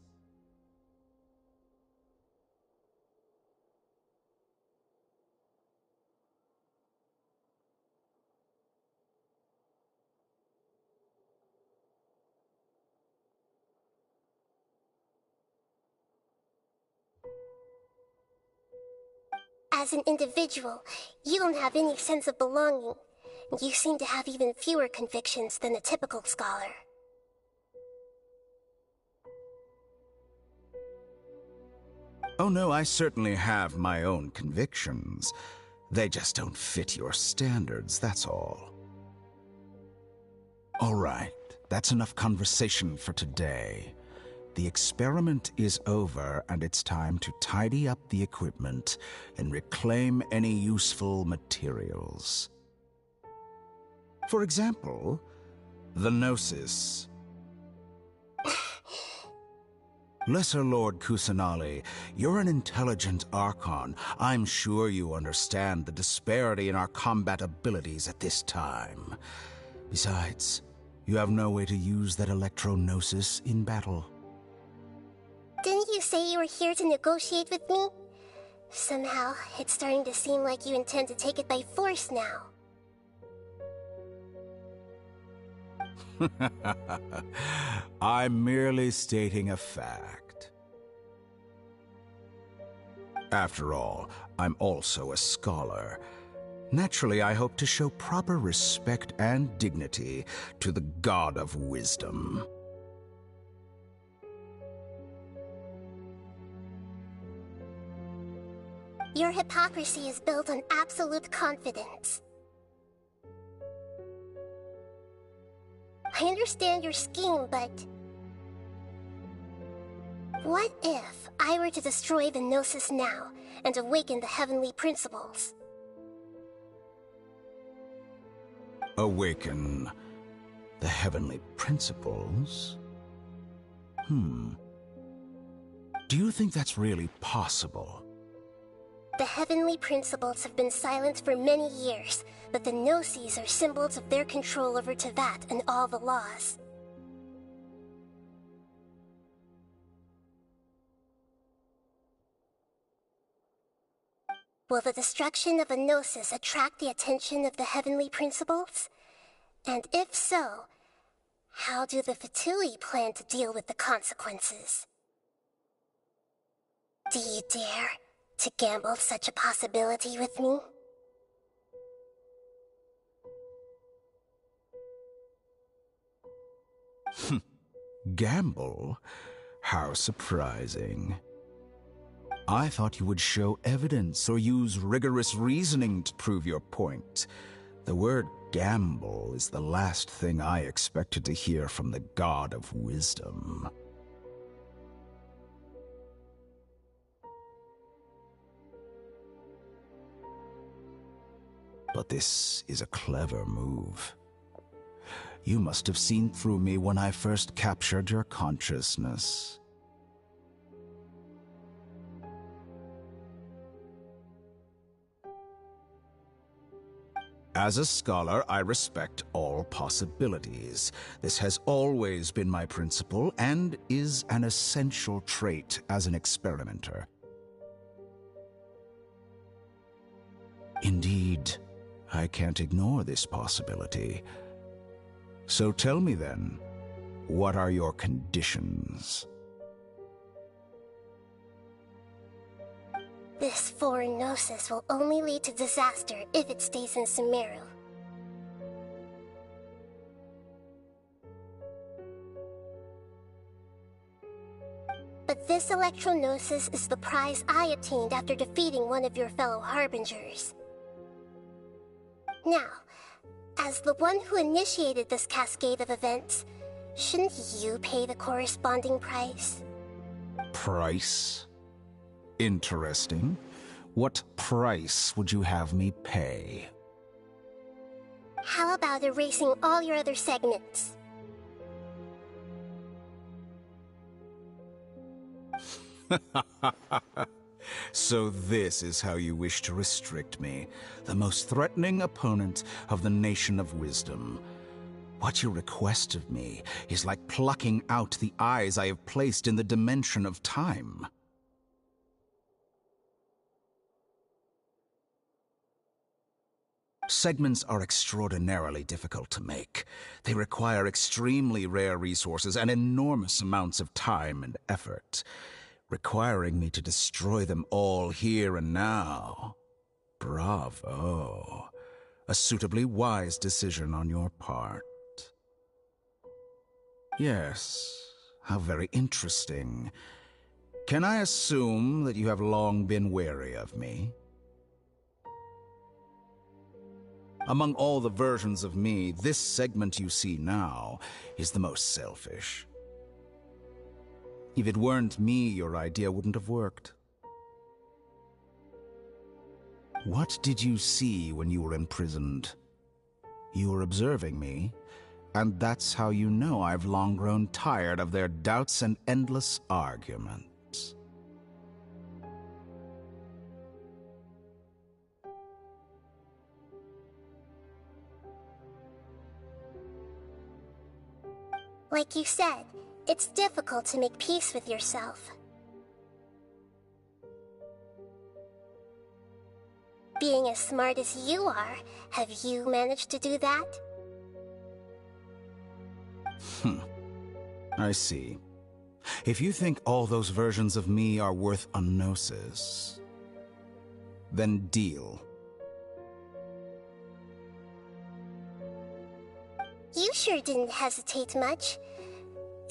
As an individual, you don't have any sense of belonging. You seem to have even fewer convictions than a typical scholar. Oh no, I certainly have my own convictions. They just don't fit your standards, that's all. All right, that's enough conversation for today. The experiment is over, and it's time to tidy up the equipment and reclaim any useful materials. For example, the Gnosis. Lesser Lord Kusanali, you're an intelligent Archon. I'm sure you understand the disparity in our combat abilities at this time. Besides, you have no way to use that Electro-Gnosis in battle. Didn't you say you were here to negotiate with me? Somehow, it's starting to seem like you intend to take it by force now. I'm merely stating a fact. After all, I'm also a scholar. Naturally, I hope to show proper respect and dignity to the God of Wisdom. Your hypocrisy is built on absolute confidence. I understand your scheme, but... what if I were to destroy the Gnosis now and awaken the heavenly principles? Awaken the heavenly principles? Do you think that's really possible? The heavenly principles have been silent for many years, but the Gnosis are symbols of their control over Teyvat and all the laws. Will the destruction of a Gnosis attract the attention of the heavenly principles? And if so, how do the Fatui plan to deal with the consequences? Do you dare to gamble such a possibility with me? Gamble? How surprising. I thought you would show evidence or use rigorous reasoning to prove your point. The word gamble is the last thing I expected to hear from the God of Wisdom. But this is a clever move. You must have seen through me when I first captured your consciousness. As a scholar, I respect all possibilities. This has always been my principle and is an essential trait as an experimenter. Indeed, I can't ignore this possibility. So tell me then, what are your conditions? This foreign gnosis will only lead to disaster if it stays in Sumeru. But this electro-gnosis is the prize I obtained after defeating one of your fellow harbingers. Now, as the one who initiated this cascade of events, shouldn't you pay the corresponding price? Price? Interesting. What price would you have me pay? How about erasing all your other segments? So this is how you wish to restrict me, the most threatening opponent of the Nation of Wisdom. What you request of me is like plucking out the eyes I have placed in the dimension of time. Segments are extraordinarily difficult to make. They require extremely rare resources and enormous amounts of time and effort, requiring me to destroy them all here and now. Bravo. A suitably wise decision on your part. Yes, how very interesting. Can I assume that you have long been wary of me? Among all the versions of me, this segment you see now is the most selfish. If it weren't me, your idea wouldn't have worked. What did you see when you were imprisoned? You were observing me, and that's how you know I've long grown tired of their doubts and endless arguments. Like you said, it's difficult to make peace with yourself. Being as smart as you are, have you managed to do that? I see. If you think all those versions of me are worth a gnosis, then deal. You sure didn't hesitate much.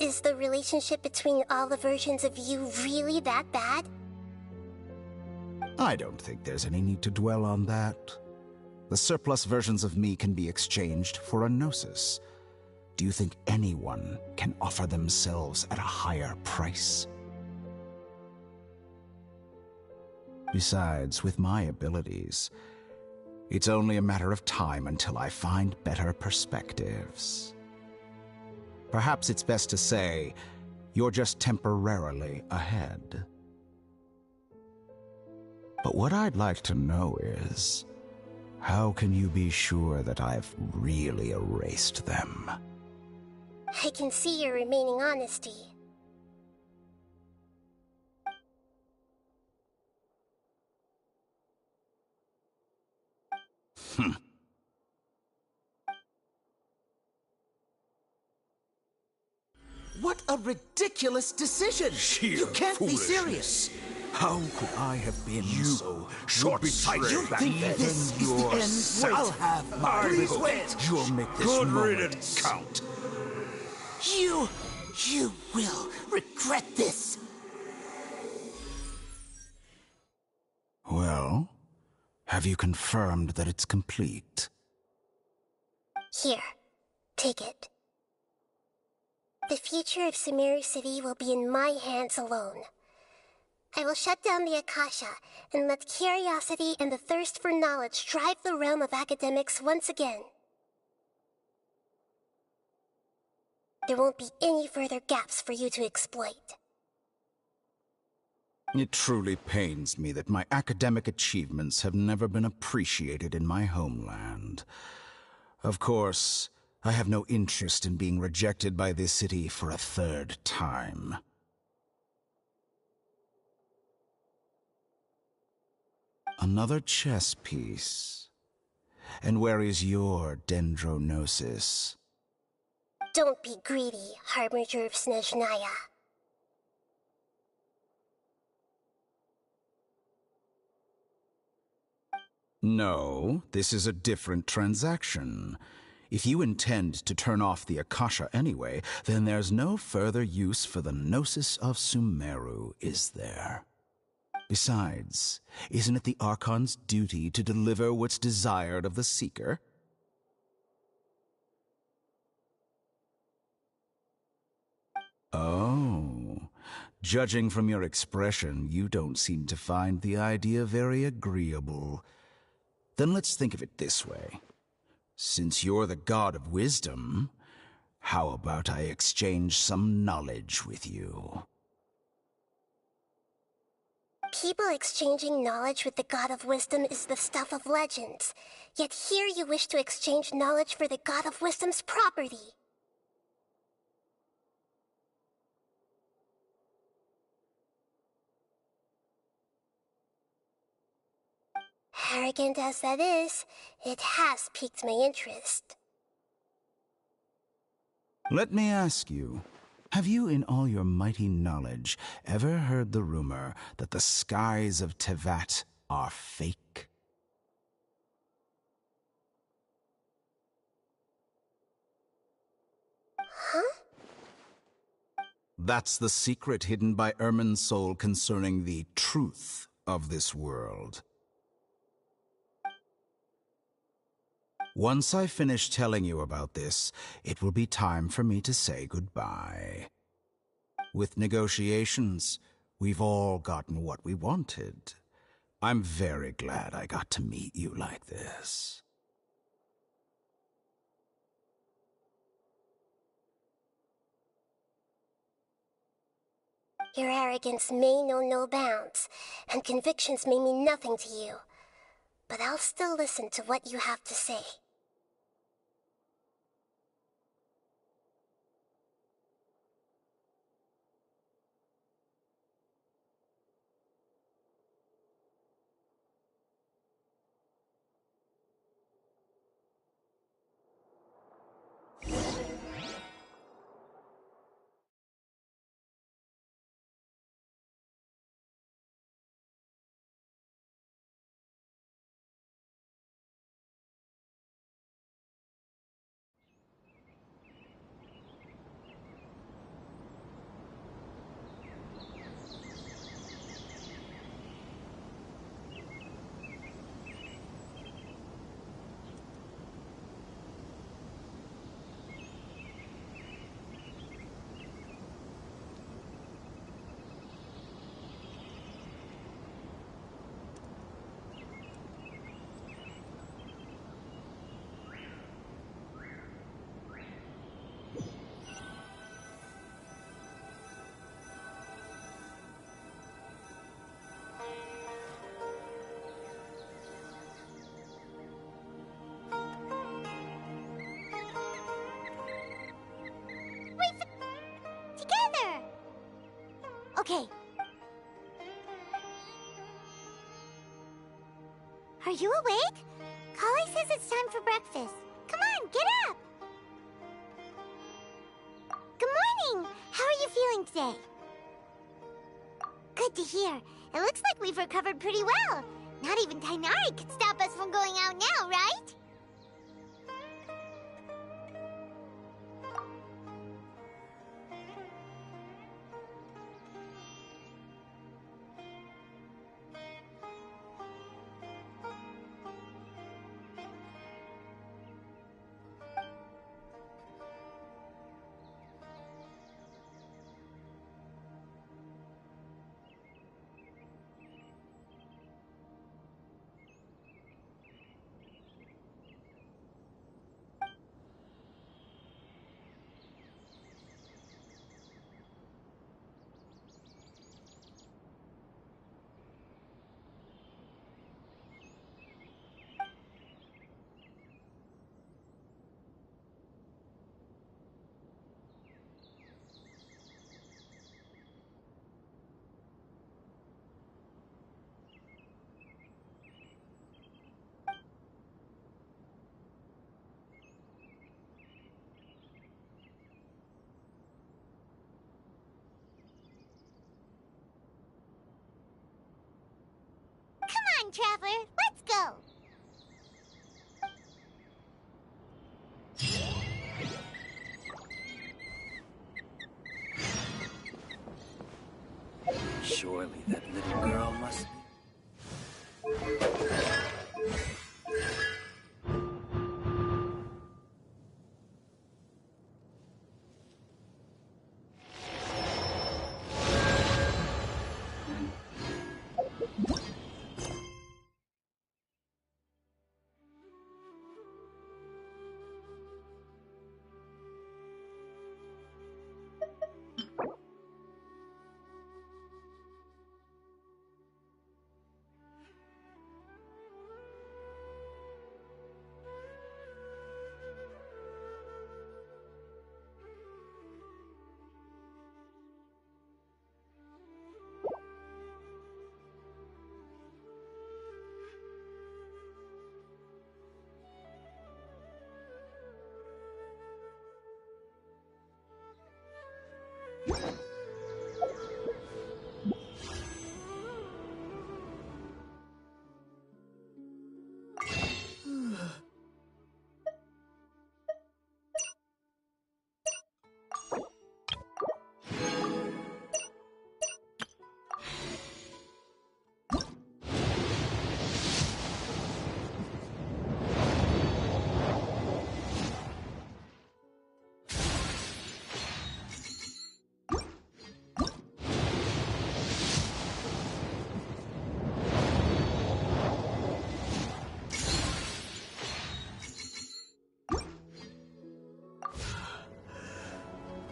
Is the relationship between all the versions of you really that bad? I don't think there's any need to dwell on that. The surplus versions of me can be exchanged for a gnosis. Do you think anyone can offer themselves at a higher price? Besides, with my abilities, it's only a matter of time until I find better perspectives. Perhaps it's best to say, you're just temporarily ahead. But what I'd like to know is, how can you be sure that I've really erased them? I can see your remaining honesty. What a ridiculous decision! You can't be serious! How could I have been so short-sighted? You think that this is the end? I'll have my revenge! You'll make this moment count. You will regret this! Well, have you confirmed that it's complete? Here, take it. The future of Sumeru City will be in my hands alone. I will shut down the Akasha and let curiosity and the thirst for knowledge drive the realm of academics once again. There won't be any further gaps for you to exploit. It truly pains me that my academic achievements have never been appreciated in my homeland. Of course, I have no interest in being rejected by this city for a third time. Another chess piece. And where is your dendronosis? Don't be greedy, Harbinger of Snezhnaya. No, this is a different transaction. If you intend to turn off the Akasha anyway, then there's no further use for the Gnosis of Sumeru, is there? Besides, isn't it the Archon's duty to deliver what's desired of the Seeker? Oh, judging from your expression, you don't seem to find the idea very agreeable. Then let's think of it this way. Since you're the god of wisdom, how about I exchange some knowledge with you? People exchanging knowledge with the god of wisdom is the stuff of legends. Yet here you wish to exchange knowledge for the god of wisdom's property. Arrogant as that is, it has piqued my interest. Let me ask you, have you in all your mighty knowledge ever heard the rumor that the skies of Tevat are fake? Huh? That's the secret hidden by Ermin's soul concerning the truth of this world. Once I finish telling you about this, it will be time for me to say goodbye. With negotiations, we've all gotten what we wanted. I'm very glad I got to meet you like this. Your arrogance may know no bounds, and convictions may mean nothing to you. But I'll still listen to what you have to say. Okay. Are you awake? Kali says it's time for breakfast. Come on, get up! Good morning! How are you feeling today? Good to hear. It looks like we've recovered pretty well. Not even Tainari could stop us from going out now, right? on, Traveler. Let's go. Surely that little girl must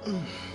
be...